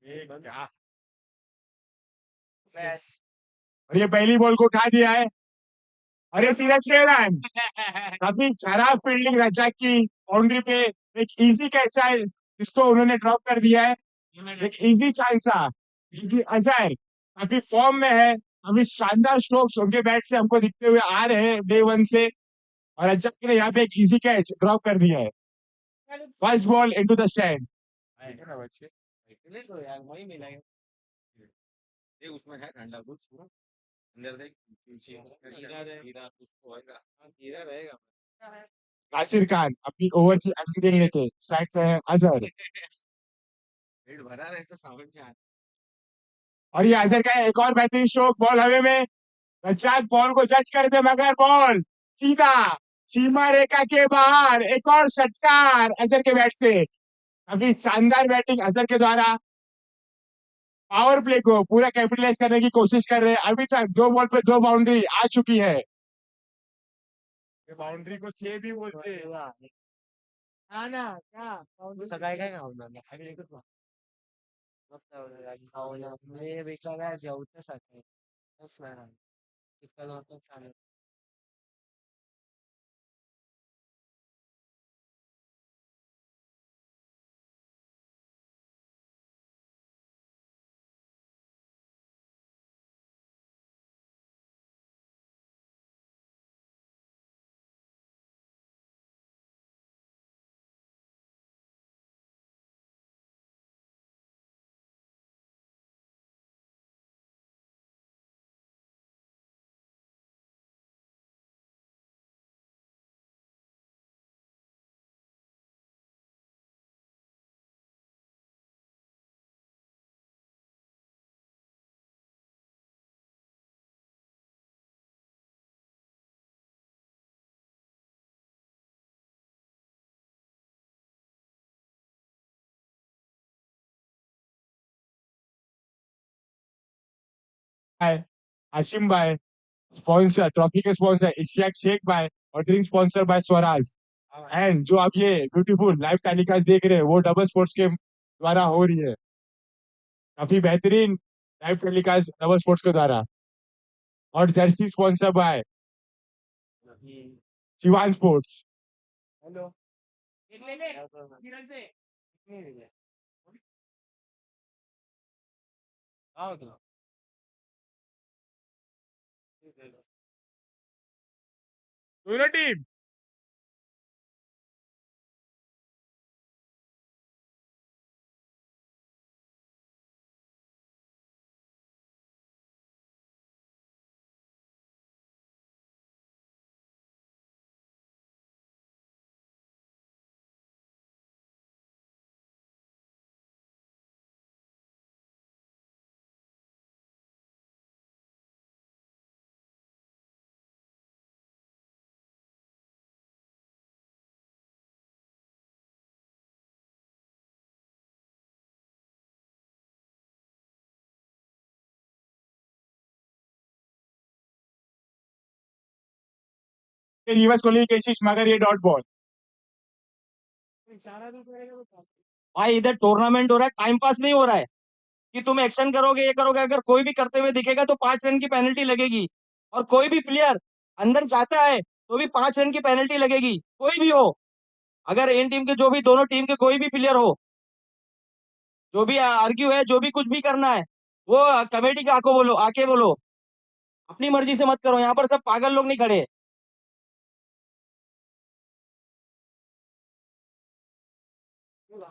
क्या बस और ये पहली बॉल को उठा दिया है और ये सीधा 6 रन। काफी खराब फील्डिंग रजाक की बाउंड्री पे। एक इजी कैसा है इसको उन्होंने ड्रॉप कर दिया है। एक इजी चांस था क्योंकि अजहर काफी फॉर्म में है। अभी शानदार स्ट्रोक्स उनके बैट से हमको दिखते हुए आ रहे हैं डे वन से। और रजाक ने यहाँ पे एक इजी कैच ड्रॉप कर दिया है। First ball into the stand. आएगा ना बच्चे। ले लो यार वही मिला है। ये उसमें है ठंडा कुछ पूरा अंदर देख पीछे हीरा है। हीरा कुछ तो होएगा। हाँ, हीरा रहेगा। नासिर खान अपनी ओवर की अगली गेंद लेके स्ट्राइक पे है अजहर। पेट भरा रहे तो समझ में आ और ये अजहर का एक और बेहतरीन स्ट्रोक बॉल हवे में। रज्जाक बॉल को जज कर दे मगर बॉल सीधा सीमा रेखा के बाहर। एक और षटकार अजहर के बैट से। काफी शानदार बैटिंग अजहर के द्वारा। पावर प्ले को पूरा कैपिटलाइज करने की कोशिश कर रहे हैं। अभी तक 2 बॉल पे 2 बाउंड्री आ चुकी है। बाउंड्री को 6 भी बोलते हैं। हाँ ना क्या सगाई काय खाऊन आला अगले कुठ खाऊन मी विचारा जेवतं सकाळी नाही इतकं नव्हतं चालेल हाशिम भाई स्पॉन्सर ट्रॉफी के स्पॉन्सर इशियाक शेख भाई और drink sponsor by Swaraj. And जो आप ये ब्यूटीफुल लाइव टेलीकास्ट देख रहे हैं वो डबल स्पोर्ट्स के द्वारा हो रही है। काफी बेहतरीन लाइव टेलीकास्ट डबल स्पोर्ट्स के द्वारा। और jersey sponsor by Shivan sports. Hello कितने ले किरण से कितने ले आओ तो दोनों टीम रिवर्स को लेके कोशिश मगर ये डॉट बॉल। इशारा भी करेगा तो भाई इधर टूर्नामेंट हो रहा है, टाइम पास नहीं हो रहा है कि तुम एक्शन करोगे ये करोगे। अगर कोई भी करते हुए दिखेगा तो 5 रन की पेनल्टी लगेगी। और कोई भी प्लेयर अंदर जाता है तो भी 5 रन की पेनल्टी लगेगी, कोई भी हो। अगर इन टीम के जो भी दोनों टीम के कोई भी प्लेयर हो, जो भी आर्ग्यू है, जो भी कुछ भी करना है, वो कमेटी के आके बोलो। अपनी मर्जी से मत करो, यहाँ पर सब पागल लोग नहीं खड़े।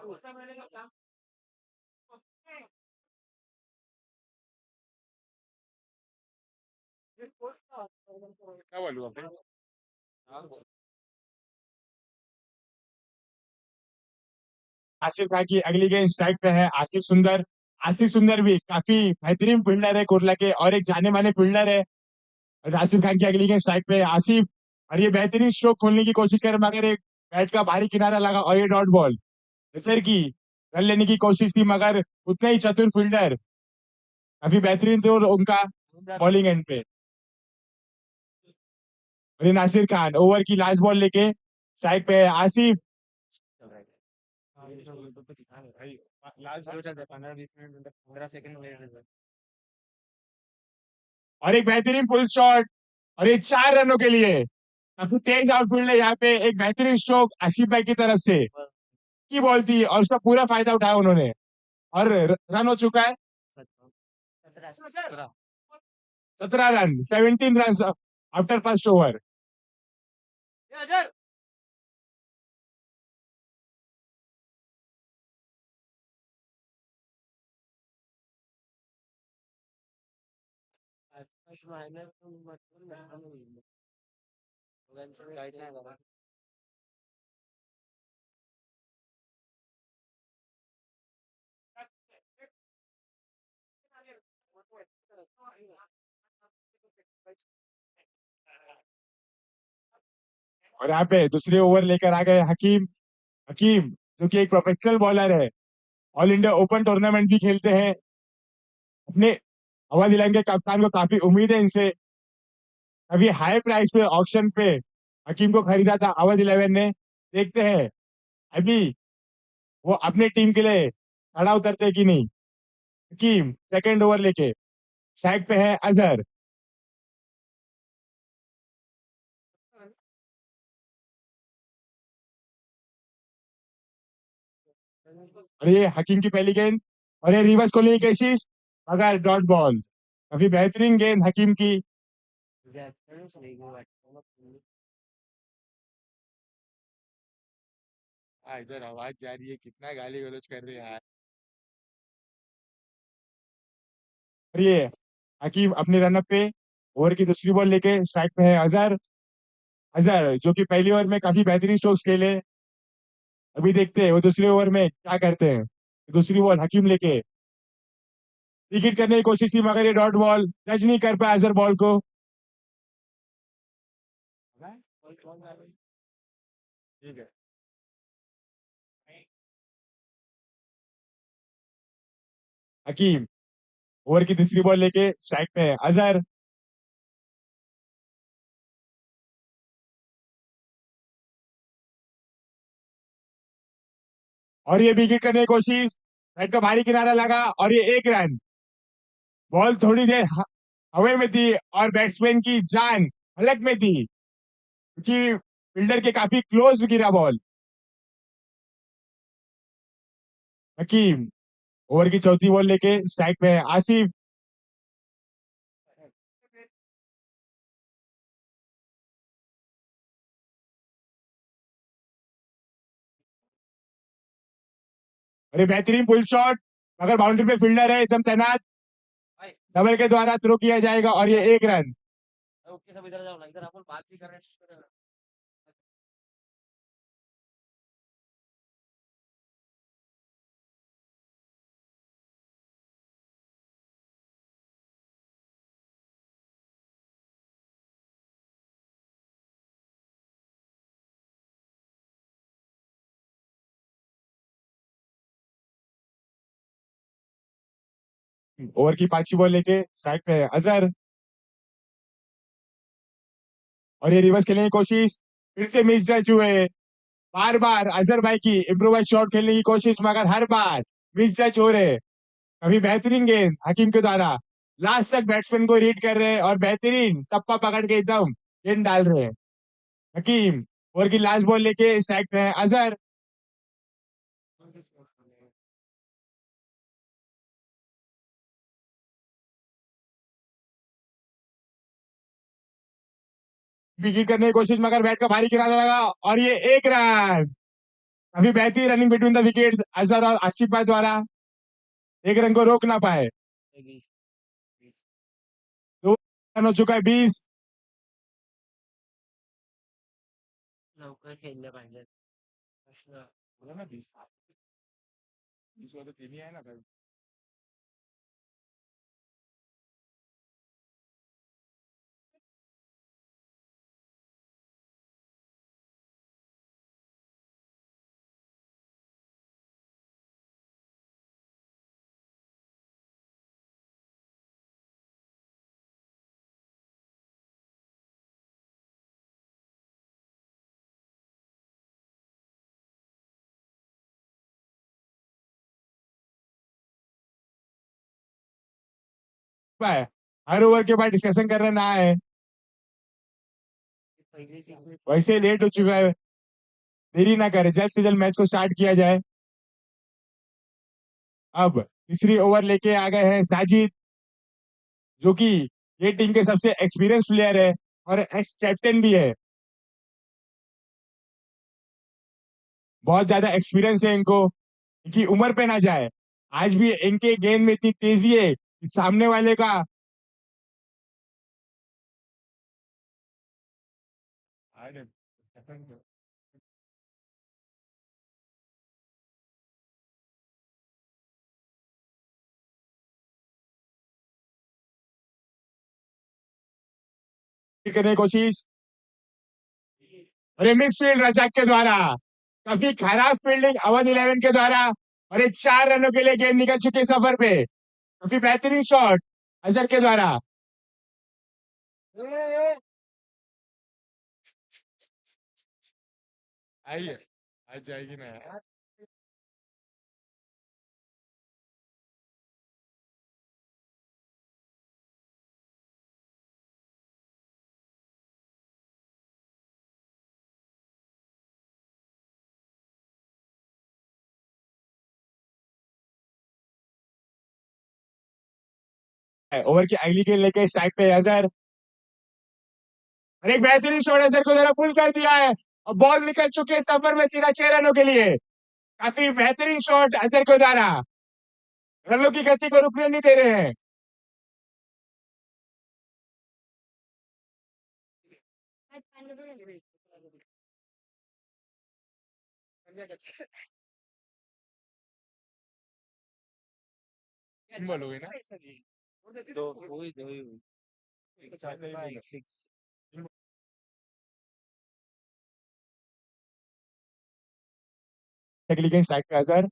उसका मैंने कहा क्या बोलूं अब? आसिफ खान की अगली गेंद स्ट्राइक पे है आसिफ सुंदर। आसिफ सुंदर भी काफी बेहतरीन फील्डर है कुर्ला के और एक जाने माने फील्डर है। और आसिफ खान की अगली गेंद स्ट्राइक पे है आसिफ। और ये बेहतरीन स्ट्रोक खोलने की कोशिश करे मगर एक बैट का भारी किनारा लगा और ये डॉट बॉल। सर की रन लेने की कोशिश थी मगर उतना ही चतुर फील्डर। काफी बेहतरीन थे और उनका बॉलिंग एंड पे। और ये नासिर खान ओवर की लास्ट बॉल लेके स्ट्राइक पे है आसिफ। हाँ ये सब तो दिखा रहे हैं लास्ट जो चलते 15-20 मिनट मतलब 15 सेकंड लेट रहता और एक बेहतरीन पुल शॉट और ये 4 रनों के लिए काफी तेज आउटफील्ड है यहाँ पे। एक बेहतरीन स्ट्रोक आसिफ भाई की तरफ से की बॉल थी और उसका पूरा फायदा उठाया उन्होंने और रन हो चुका है 17 run, 17 run after first over. First minor तो मतलब रन से गाइड नहीं करा और यहाँ पे दूसरे ओवर लेकर आ गए हकीम। हकीम जो कि एक प्रोफेशनल बॉलर है, ऑल इंडिया ओपन टूर्नामेंट भी खेलते हैं। अपने हवा दिलाएंगे कप्तान को, काफी उम्मीद है इनसे। अभी हाई प्राइस पे ऑक्शन पे हकीम को खरीदा था अवध 11 ने। देखते हैं अभी वो अपने टीम के लिए खड़ा उतरते कि नहीं। हकीम सेकंड ओवर लेके स्ट्राइक पे है अजहर। और ये हकीम की पहली गेंद और ये रिवर्स को लेने की कोशिश मगर डॉट बॉल। काफी बेहतरीन गेंद हकीम की। इधर आवाज जा रही है, कितना गाली गलौज कर रहे हैं यार। और ये हकीम अपने रनअप पे ओवर की दूसरी बॉल लेके स्ट्राइक पे है अजहर। अजहर जो कि पहली ओवर में काफी बेहतरीन स्ट्रोक्स खेले। अभी देखते हैं वो दूसरे ओवर में क्या करते हैं। दूसरी बॉल हकीम लेके विकेट करने की कोशिश की मगर ये डॉट बॉल, टच नहीं कर पाया अजहर बॉल को। ठीक है। हकीम ओवर की तीसरी बॉल लेके स्ट्राइक पे है अजहर। और ये विकेट करने की कोशिश, बैट का भारी किनारा लगा और ये 1 रन। बॉल थोड़ी देर हवा में थी और बैट्समैन की जान हलक में थी क्योंकि फील्डर के काफी क्लोज गिरा बॉल। हकीम ओवर की चौथी बॉल लेके स्ट्राइक पे है आसिफ। अरे बेहतरीन पुल शॉट मगर बाउंड्री पे फील्डर है एकदम तैनात। डबल के द्वारा थ्रो किया जाएगा और ये 1 रन। ओके सब इधर जाओ ना इधर अपन बात भी कर रहे हैं ओवर की पांचवी बॉल लेके स्ट्राइक पे है अजहर। और ये रिवर्स खेलने की कोशिश, फिर से मिस जज हुए। बार बार अजहर भाई की इम्प्रोवाइज शॉट खेलने की कोशिश मगर हर बार मिस जज हो रहे। कभी बेहतरीन गेंद हकीम के द्वारा, लास्ट तक बैट्समैन को रीड कर रहे हैं और बेहतरीन टप्पा पकड़ के एकदम गेंद डाल रहे हैं। हकीम ओवर की लास्ट बॉल लेके स्ट्राइक पे है अजहर। विकेट करने की कोशिश मगर बैट का भारी किनारा लगा और ये 1 रन। काफी बेहतरीन running between the wickets Azhar और आसिफ भाई द्वारा। 1 रन को रोक ना पाए। 2 रन हो चुका है 20। लवकर खेलले पाहिजे प्रश्न बोला ना 20, 20 वाला तो 3 ही है ना। है हर ओवर के बाद डिस्कशन करना ना है, पहले से ही वैसे लेट हो चुका है, देरी ना करे, जल्द से जल्द मैच को स्टार्ट किया जाए। अब तीसरी ओवर लेके आ गए हैं साजिद, जो कि ये टीम के सबसे एक्सपीरियंस प्लेयर है और एक्स कैप्टन भी है। बहुत ज्यादा एक्सपीरियंस है इनको, इनकी उम्र पे ना जाए। आज भी इनके गेंद में इतनी तेजी है कि सामने वाले का करने की कोशिश, और ये मिस फील्ड रजाक के द्वारा, काफी खराब फील्डिंग अवध 11 के द्वारा, और एक 4 रनों के लिए गेंद निकल चुकी है सफर पे। काफी बेहतरीन शॉट अजहर के द्वारा। आई है, आज जाएगी ना यार। ओवर की अगली गेंद लेके स्ट्राइक पे अजहर, और एक बेहतरीन शॉट अजहर को जरा पुल कर दिया है, और बॉल निकल चुके हैं सफर में सीधा 6 रनों के लिए। काफी बेहतरीन शॉट अजहर के द्वारा, रनों की गति को रुकने नहीं दे रहे हैं। बोलोगे ना, दो ही हुई। चौका है, 6। अगली गेंद स्ट्राइक पे अजहर,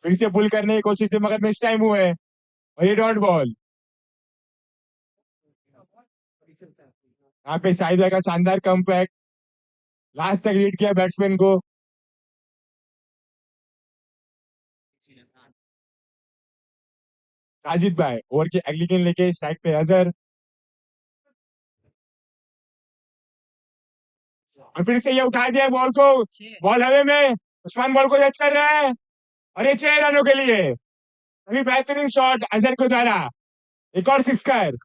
फिर से पुल करने की कोशिश से मगर मिस टाइम हुए, और ये डॉट बॉल। यहाँ पे शाहिद भाई का शानदार कमबैक, लास्ट तक लीड किया बैट्समैन को। साजिद भाई ओवर की अगली गेंद लेके स्ट्राइक पे अजहर, और फिर से ये उठा दिया बॉल को, बॉल हवे में, उस्मान बॉल को जज कर रहा है, और ये 6 रनों के लिए अभी बेहतरीन शॉट अजहर के द्वारा, एक और सिक्सर।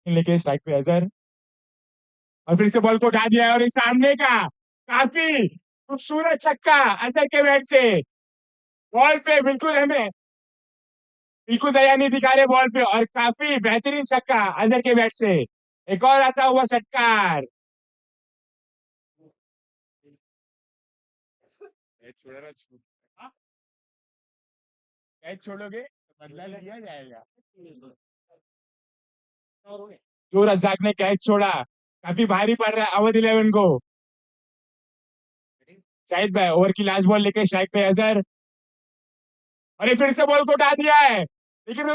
लेके स्ट्राइक पे अजहर, और फिर से बॉल को उठा दिया है, और इस सामने का काफी खूबसूरत छक्का अजहर के बैट से, बॉल पे बिल्कुल हमें बिल्कुल दया नहीं दिखा रहे बॉल पे, और काफी बेहतरीन छक्का अजहर के बैट से, एक और आता हुआ षटकार। कैच छोड़ोगे तो बदला लिया जाएगा। जो रजाक ने कैच छोड़ा, काफी भारी पड़ रहा है अवध 11 को। शाहिद भाई ओवर की लास्ट बॉल लेके स्ट्राइक पे अजहर, और ये फिर से बॉल को उठा दिया है, लेकिन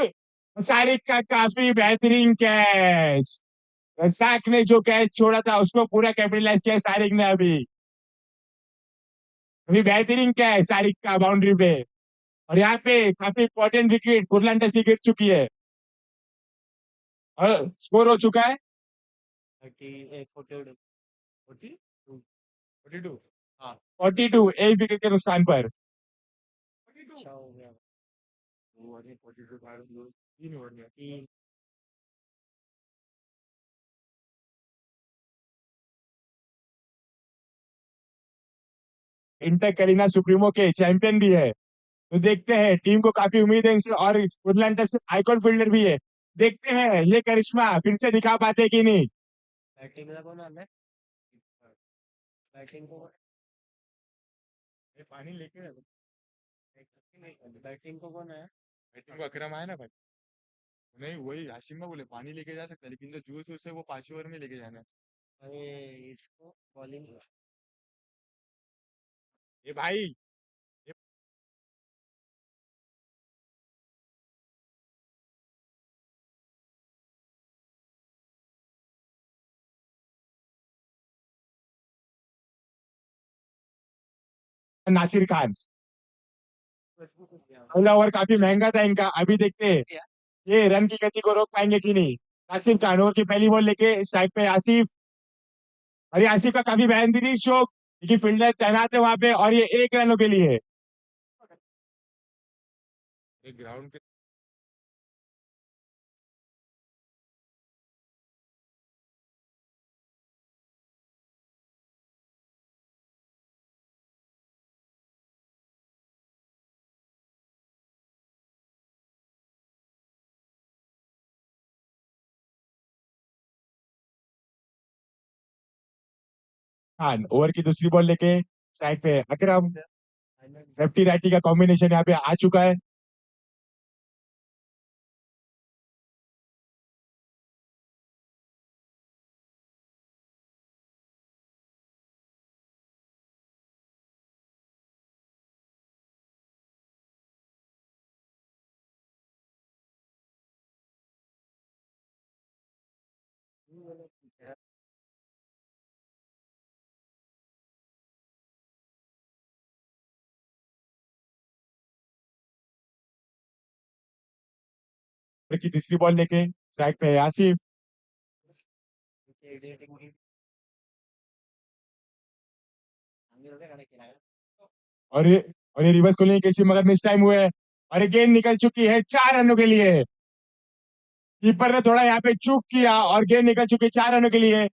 सारिक का काफी बेहतरीन कैच, रजाक ने जो कैच छोड़ा था उसको पूरा कैपिटलाइज किया सारिक ने। अभी अभी बेहतरीन कैच सारिक का बाउंड्री पे, और यहाँ पे काफी इंपॉर्टेंट विकेट कुरलान टसी गिर चुकी है, और स्कोर हो चुका है 42। 42। हाँ 42, एक विकेट के नुकसान पर। अच्छा हो गया। 3। इंटर कैलिना सुप्रीमो के चैंपियन भी है, तो देखते हैं, टीम को काफी उम्मीद है इनसे, और वुडलैंड आइकॉन फील्डर भी है। देखते हैं ये करिश्मा फिर से दिखा पाते कि नहीं। बैटिंगला कोण आलाय? बैटिंग को पानी लेके बैटिंग को कौन है? बैटिंग को अकरम आया ना भाई, नहीं वही हाशिम में बोले पानी लेके जा सकता है, लेकिन जो जूस वूस है वो 5 ओवर में लेके जाना है। अरे इसको बॉलिंग ये भाई, ये नासिर खान। पहला ओवर काफी महंगा था इनका, अभी देखते हैं ये रन की गति को रोक पाएंगे कि नहीं। नासिर खान ओवर की पहली बॉल लेके स्ट्राइक पे आसिफ। और ये आसिफ का काफी बेहतरीन स्ट्रोक, क्योंकि फील्डर तैनात है वहां पे, और ये 1 रनों के लिए। एक ग्राउंड के खान ओवर की दूसरी बॉल लेके स्ट्राइक पे अकरम। लेफ्टी राइटी का कॉम्बिनेशन यहाँ पे आ चुका है। ओवर की तीसरी बॉल लेके स्ट्राइक पे आसिफ। और ये और ये रिवर्स को लेके कैसी मगर मिस टाइम हुए है। और ये गेंद निकल चुकी है 4 रनों के लिए। कीपर ने थोड़ा यहाँ पे चूक किया और गेंद निकल चुकी है 4 रनों के लिए।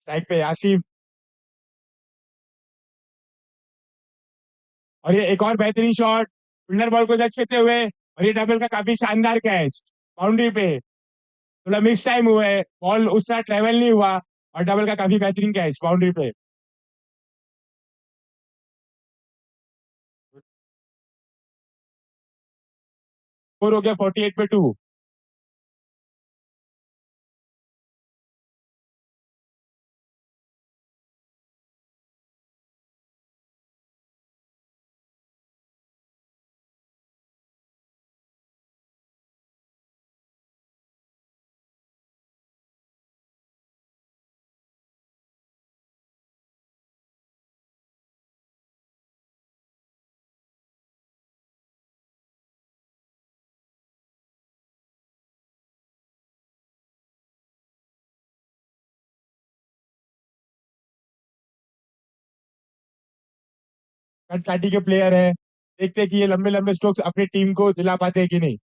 स्ट्राइक पे आसिफ। और ये एक और बेहतरीन शॉट, फील्डर बॉल को जज करते हुए, और ये डबल का काफी शानदार कैच बाउंड्री पे। थोड़ा मिस टाइम हुआ है, बॉल उस साइड ट्रेवल नहीं हुआ, और डबल का काफी बेहतरीन कैच बाउंड्री पे। स्कोर हो गया 48 पे 2। कट काटी के प्लेयर है, देखते हैं कि ये लंबे लंबे स्ट्रोक्स अपनी टीम को दिला पाते हैं कि नहीं।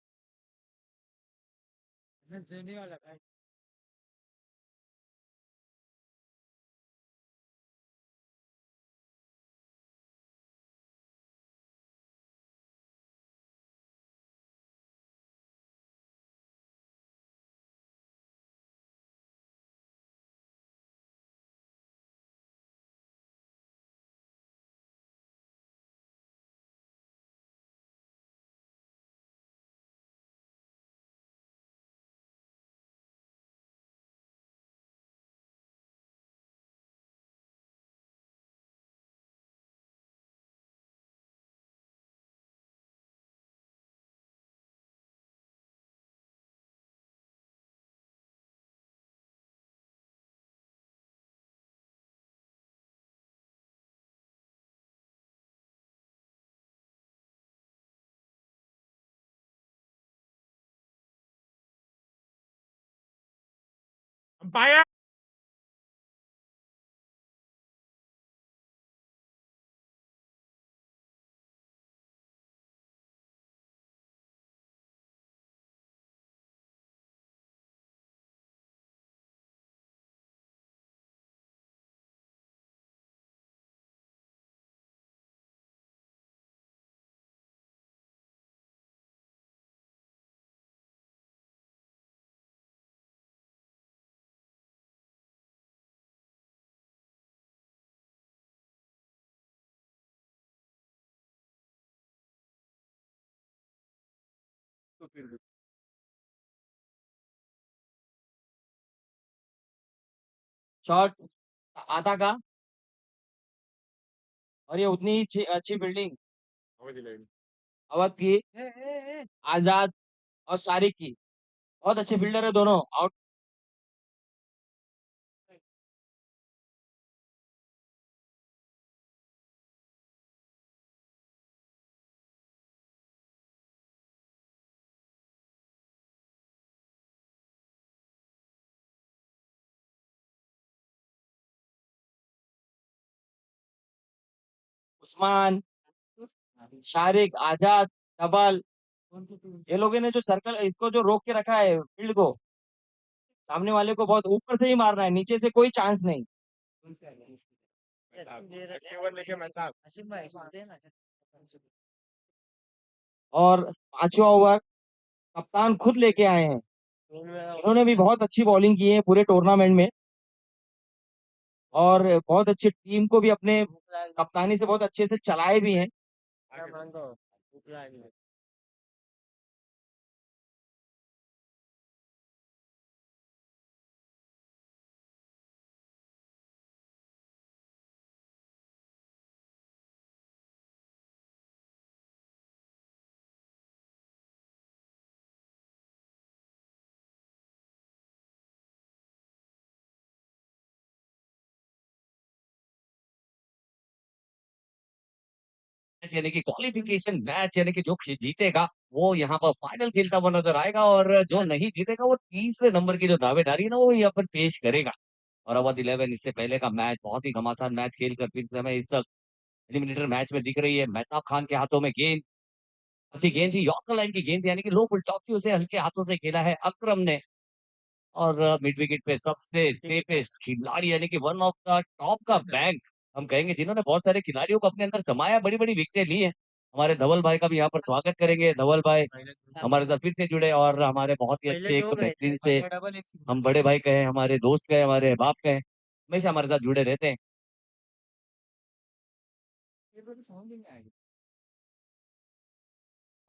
अंपायर तो फिर भी शॉट आधा का, और ये उतनी ही अच्छी फील्डिंग हमें दिलाई अवध की, ए, आजाद और सारिक की। बहुत अच्छे फील्डर है दोनों। आउट उस्मान, शारिक, आजाद, डबल, ये लोगों ने जो सर्कल इसको जो रोक के रखा है फील्ड को, सामने वाले को बहुत ऊपर से ही मारना है, नीचे से कोई चांस नहीं। अच्छे ओवर लेके मेहताब। आसिम भाई सुनते हैं ना? और पांचवा ओवर कप्तान खुद लेके आए हैं। इन्होंने भी बहुत अच्छी बॉलिंग की है पूरे टूर्नामेंट में, और बहुत अच्छी टीम को भी अपने कप्तानी से बहुत अच्छे से चलाए भी हैं। मैच यानी कि क्वालिफिकेशन मैच यानी कि जो जीतेगा वो यहाँ पर फाइनल खेलता हुआ नजर आएगा, और जो नहीं जीतेगा वो तीसरे नंबर की जो दावेदारी है ना वो यहाँ पर पेश करेगा। और अवध 11 इससे पहले का मैच बहुत ही घमासान मैच खेलकर फिर से हमें इस तक एलिमिनेटर मैच में दिख रही है। मेहताब खान के हाथों में गेंद, अच्छी गेंद थी, यॉर्कर लाइन की गेंद थी, यानी कि लो फुल टॉस थी, उसे हल्के हाथों से खेला है अकरम ने। और मिड विकेट पे सबसे सेफेस्ट खिलाड़ी यानी कि वन ऑफ द टॉप का बैंक हम कहेंगे, जिन्होंने बहुत सारे खिलाड़ियों को अपने अंदर समाया, बड़ी बड़ी विकेटें ली है। हमारे धवल भाई का भी यहाँ पर स्वागत करेंगे। धवल भाई हमारे साथ फिर से जुड़े, और हमारे बहुत ही पहले अच्छे जो एक गए थे बेहतरीन से डबल एक हम बड़े भाई कहे, हमारे दोस्त कहे, हमारे बाप कहे, हमेशा हमारे साथ जुड़े रहते हैं।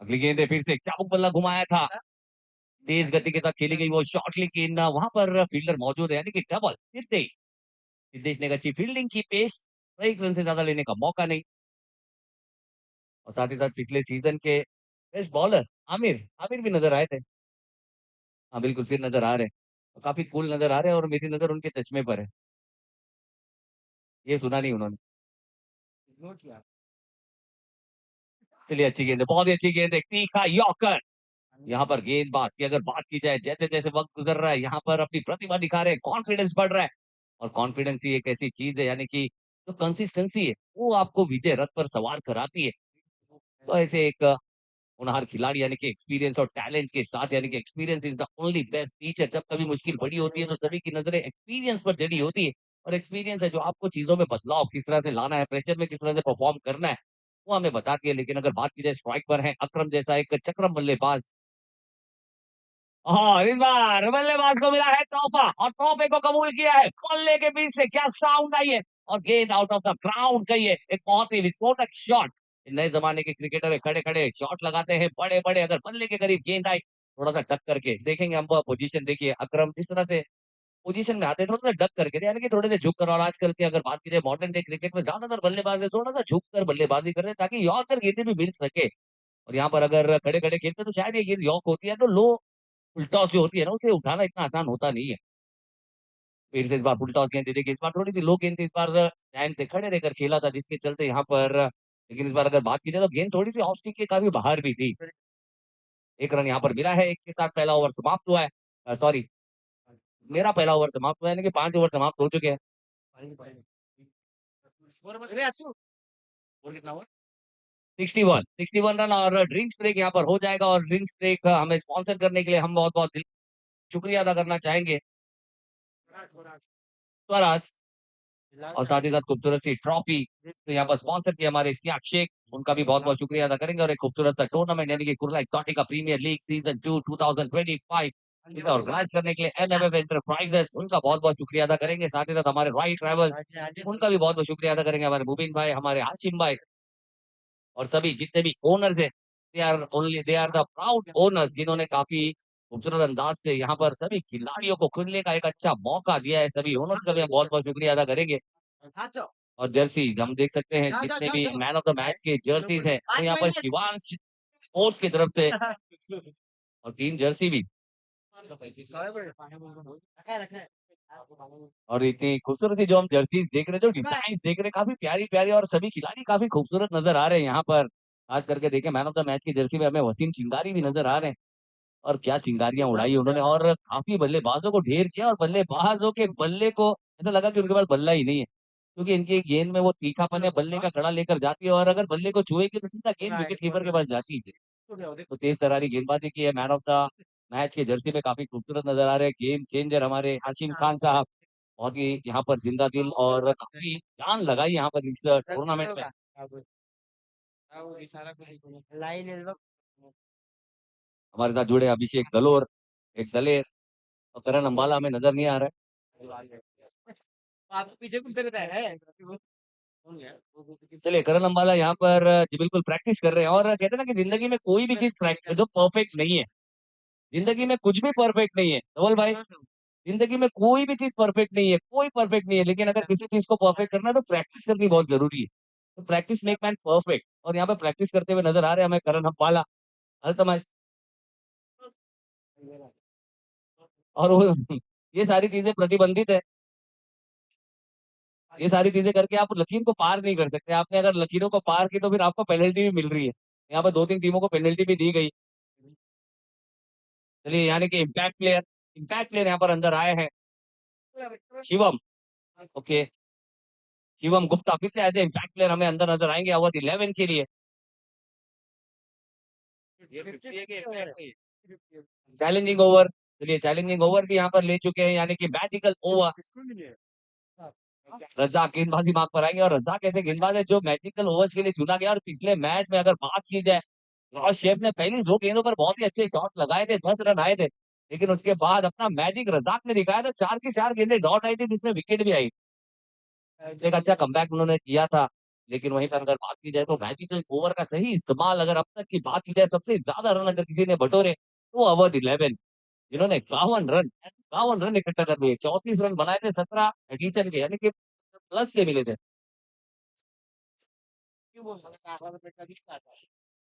अगली गेंद है, फिर से चाबुक बल्ला घुमाया था, तेज गति के साथ खेली गई वो शॉट, लेकिन वहां पर फील्डर मौजूद है, यानी कि डबल। सिद्धेश, सिद्धेश ने अच्छी फील्डिंग की, पेश एक रन से ज्यादा लेने का मौका नहीं। और साथ ही साथ पिछले सीजन के बेस्ट बॉलर आमिर आमिर भी नजर आए थे। हाँ बिल्कुल, फिर नजर आ रहे हैं, और काफी कूल नजर आ रहे हैं, और मेरी नजर उनके चश्मे पर है। ये सुना नहीं उन्होंने। चलिए, अच्छी गेंद है, बहुत ही अच्छी गेंद है, तीखा यॉर्कर। यहाँ पर गेंदबाज की अगर बात की जाए, जैसे जैसे वक्त गुजर रहा है यहाँ पर अपनी प्रतिभा दिखा रहे हैं, कॉन्फिडेंस बढ़ रहा है। और कॉन्फिडेंस ही एक ऐसी चीज है, यानी कि जो कंसिस्टेंसी है वो आपको विजय रथ पर सवार कराती है। तो ऐसे एक होनहार खिलाड़ी यानी कि एक्सपीरियंस और टैलेंट के साथ, यानी कि experience is the only best teacher. जब कभी मुश्किल बड़ी होती है तो सभी की नजरें एक्सपीरियंस पर जड़ी होती है, और एक्सपीरियंस है जो आपको चीजों में बदलाव किस तरह से लाना है, प्रेशर में किस तरह से परफॉर्म करना है, वो हमें बताती है। लेकिन अगर बात की जाए स्ट्राइक पर है अकरम जैसा एक चक्रम बल्लेबाज, हाँ इस बार बल्लेबाज को मिला है तोहफा, और तोहफे को कबूल किया है। बल्ले के बीच से क्या साउंड आई है, और गेंद आउट ऑफ द ग्राउंड गई है। एक बहुत ही विस्फोटक शॉट। नए जमाने के क्रिकेटर खड़े खड़े शॉट लगाते हैं बड़े बड़े, अगर बल्ले के करीब गेंद आई, थोड़ा सा डक करके देखेंगे हम। पोजीशन देखिए, अकरम जिस तरह से पोजीशन में आते हैं थोड़ा सा डक करके, यानी कि थोड़े से झुक कर। और आजकल के अगर बात की जाए मॉडर्न डे क्रिकेट में, ज्यादातर बल्लेबाज थोड़ा सा झुक कर बल्लेबाजी करते हैं, ताकि यॉर्कर गेंदें भी मिल सके। और यहाँ पर अगर खड़े खड़े खेलते तो शायद ये गेंद यॉर्क होती है, तो लो फुल टॉस जो होती है ना, उसे उठाना इतना आसान होता नहीं है। फिर से इस बार फुल टॉस गेंद दे दी, इस बार थोड़ी सी लो गेंद थी, इस बार टाइम से खड़े रहकर खेला था, जिसके चलते यहाँ पर, लेकिन इस बार अगर बात की जाए तो गेंद थोड़ी सी ऑफ स्टिक के काफी बाहर भी थी। एक रन यहाँ पर मिला है, एक के साथ पहला ओवर समाप्त हुआ है। सॉरी, मेरा पहला ओवर समाप्त हुआ है, यानी कि 5 ओवर समाप्त हो चुके हैं। और कितना हुआ? 61 रन, और ड्रिंक्स ब्रेक यहाँ पर हो जाएगा। और ड्रिंक्स ब्रेक हमें स्पॉन्सर करने के लिए हम बहुत बहुत शुक्रिया अदा करना चाहेंगे, स्वराज। और साथ ही साथ खूबसूरत सी ट्रॉफी तो यहाँ पर स्पॉन्सर किया हमारे स्नेहा शेख, उनका भी बहुत बहुत शुक्रिया अदा करेंगे। और एक खूबसूरत सा टूर्नामेंट यानी कि Kurla Exotica Premier League season 2 2025 इसे ऑर्गेनाइज करने के लिए एमएमएफ एंटरप्राइजेस, उनका बहुत बहुत शुक्रिया अदा करेंगे। साथ ही साथ हमारे राइट ट्रैवल, उनका भी बहुत बहुत शुक्रिया अदा करेंगे। हमारे मुबीन भाई, हमारे हाशिम भाई, और सभी जितने भी ओनर्स हैं they are the proud owners जिन्होंने काफी खूबसूरत अंदाज से यहाँ पर सभी खिलाड़ियों को खुलने का एक अच्छा मौका दिया है। सभी ओनर्स का भी हम बहुत बहुत शुक्रिया अदा करेंगे। और जर्सी हम देख सकते हैं जितने भी मैन ऑफ द मैच के जर्सीज है तो यहाँ पर शिवांश स्पोर्ट्स की तरफ से और टीम जर्सी भी और इतनी खूबसूरत सी जो हम जर्सीज देख रहे हैं, जो डिजाइन देख रहे हैं, काफी प्यारी प्यारी और सभी खिलाड़ी काफी खूबसूरत नजर आ रहे हैं यहाँ पर। खास करके देखें मैन ऑफ द मैच की जर्सी में हमें वसीम चिंगारी भी नजर आ रहे हैं और क्या चिंगारियां उड़ाई उन्होंने और काफी बल्लेबाजों को ढेर किया और बल्लेबाजों के बल्ले को ऐसा लगा कि उनके पास बल्ला ही नहीं है, क्योंकि इनकी गेंद में वो तीखापन है, बल्ले का कड़ा लेकर जाती है और अगर बल्ले को छुएगी तो सीधा गेंद विकेट कीपर के पास जाती है। तो तेज तरारी गेंदबाजी की है मैन ऑफ द मैच की जर्सी में, काफी खूबसूरत नजर आ रहे हैं। गेम चेंजर हमारे हाशिम खान साहब बहुत ही यहाँ पर जिंदा दिल और काफी जान लगाई यहाँ पर इस टूर्नामेंट में। लाइन हमारे साथ जुड़े अभिषेक दलोर, एक दलेर और करण अंबाला हमें नजर नहीं आ रहा है। आप पीछे घूमते रहता है। चलिए करण अंबाला यहाँ पर जी बिल्कुल प्रैक्टिस कर रहे हैं और कहते हैं ना कि जिंदगी में कोई भी चीज जो परफेक्ट नहीं है, जिंदगी में कुछ भी परफेक्ट नहीं है धवल भाई, जिंदगी में कोई भी चीज परफेक्ट नहीं है, कोई परफेक्ट नहीं है, लेकिन अगर किसी चीज को परफेक्ट करना है तो प्रैक्टिस करनी बहुत जरूरी है। तो प्रैक्टिस मेक मैन परफेक्ट और यहाँ पे प्रैक्टिस करते हुए नजर आ रहे हैं हमें करण अंबाला अल्तमश और वो ये सारी चीजें प्रतिबंधित है, ये सारी चीजें करके आप लकीर को पार नहीं कर सकते। आपने अगर लकीरों को पार की तो फिर आपको पेनल्टी भी मिल रही है, यहाँ पर 2-3 टीमों को पेनल्टी भी दी गई। चलिए यानी कि इम्पैक्ट प्लेयर यहाँ पर अंदर आए हैं शिवम। ओके शिवम गुप्ता फिर से एज ए इम्पैक्ट प्लेयर हमें अंदर नजर आएंगे अवध 11 के लिए। चैलेंजिंग ओवर, चलिए चैलेंजिंग ओवर भी यहाँ पर ले चुके हैं यानी कि मैजिकल ओवर। रज्जाक गेंदबाजी मार्ग पर आएंगे और रज्जाक ऐसे गेंदबाज है जो मैजिकल ओवर्स के लिए चुना गया और पिछले मैच में अगर बात की जाए और शेफ ने पहली 2 गेंदों पर बहुत ही अच्छे शॉट लगाए थे, 10 रन आए थे, लेकिन उसके बाद अपना मैजिक रज्जाक ने दिखाया था, 4 की 4 गेंदें डॉट आई थी जिसमें विकेट भी आई। एक अच्छा कमबैक उन्होंने किया था, लेकिन वहीं पर अगर बात की जाए तो मैजिकल ओवर का सही इस्तेमाल अगर अब तक की बात की जाए सबसे ज्यादा रन अगर किसी ने बटोरे तो अवध 11 जिन्होंने 51 रन इकट्ठा कर लिए, 34 रन बनाए थे, 17 एडिशन के यानी कि प्लस के मिले थे।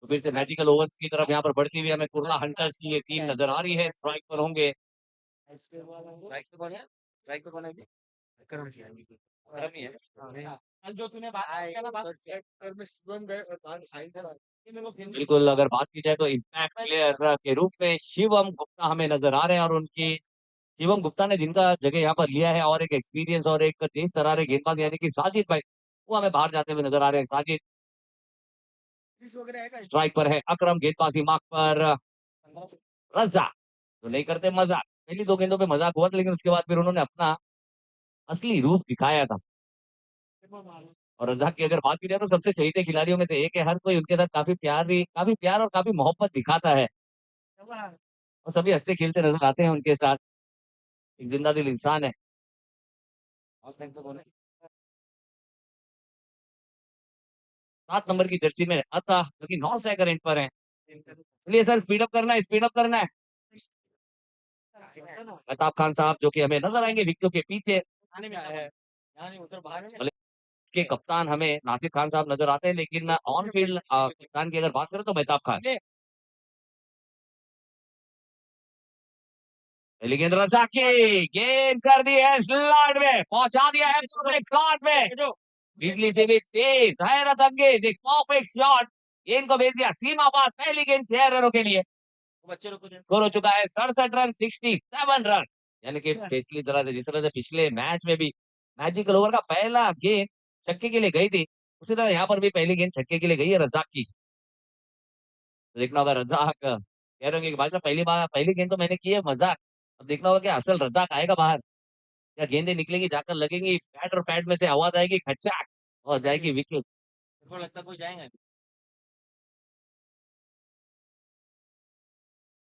तो फिर से मैजिकल ओवर्स की तरफ यहाँ पर बढ़ती हुई हमें कुर्ला हंटर्स की ये टीम नजर आ रही है, स्ट्राइक पर होंगे स्ट्राइक पे कौन है? स्ट्राइक पे कौन है अभी? करम जी है। करम ही है। कल जो तूने बात किया ना बात सेक्टर में शुभम गए और बाहर साइन था। बिल्कुल। अगर बात की जाए तो इम्पैक्ट प्लेयर के रूप में शिवम गुप्ता हमें नजर आ रहे हैं और उनकी शिवम गुप्ता ने जिनका जगह यहाँ पर लिया है और एक एक्सपीरियंस और एक तेज तर्रारे गेंदबाज यानी कि साजिद भाई, वो हमें बाहर जाते हुए नजर आ रहे हैं। साजिद स्ट्राइक पर है, अकरम गेंदबाजी मार्क पर, रजा तो नहीं करते मजाक, पहली 2 गेंदों पे मजाक हुआ था लेकिन उसके बाद फिर उन्होंने अपना असली रूप दिखाया था। और रजाक की अगर बात की जाए तो सबसे चहेते खिलाड़ियों में से एक है, हर कोई उनके साथ काफी प्यार और काफी मोहब्बत दिखाता है और सभी हंसते खेलते नजर आते हैं उनके साथ, एक जिंदा दिल इंसान है। और 7 नंबर की जर्सी में अतः जो कि 9 स्ट्राइकर एंड पर है। चलिए सर स्पीड अप करना है। मेहताब खान साहब जो कि हमें नजर आएंगे विकेटों के पीछे, आने में आया है यानी उधर बाहर में के कप्तान हमें नासिर खान साहब नजर आते हैं, लेकिन ऑन फील्ड कप्तान की अगर बात करें तो मेहताब खान। लेकिन रजाकी गेंद कर दी है स्लॉट में, पहुंचा दिया है स्लॉट में, बिजली से भी तेज हैरत अंगेज एक परफेक्ट शॉट, गेंद को भेज दिया सीमा पार, पहली गेंद 6 रनों के लिए। बच्चे लोग को स्कोर हो चुका है 67 रन, 67 रन, यानी कि पिछली तरह से जिस तरह से पिछले मैच में भी मैजिकल ओवर का पहला गेंद छक्के के लिए गई थी, उसी तरह यहाँ पर भी पहली गेंद छक्के के लिए गई है रजाक की। तो देखना होगा रजाक कह रहे होंगे कि भाई साहब पहली गेंद तो मैंने की है मजाक, अब देखना होगा कि असल रजाक आएगा बाहर या गेंदें निकलेगी जाकर लगेंगी पैड और पैड में से आवाज आएगी खचाक और जाएगी विकेट। को लगता कोई जाएगा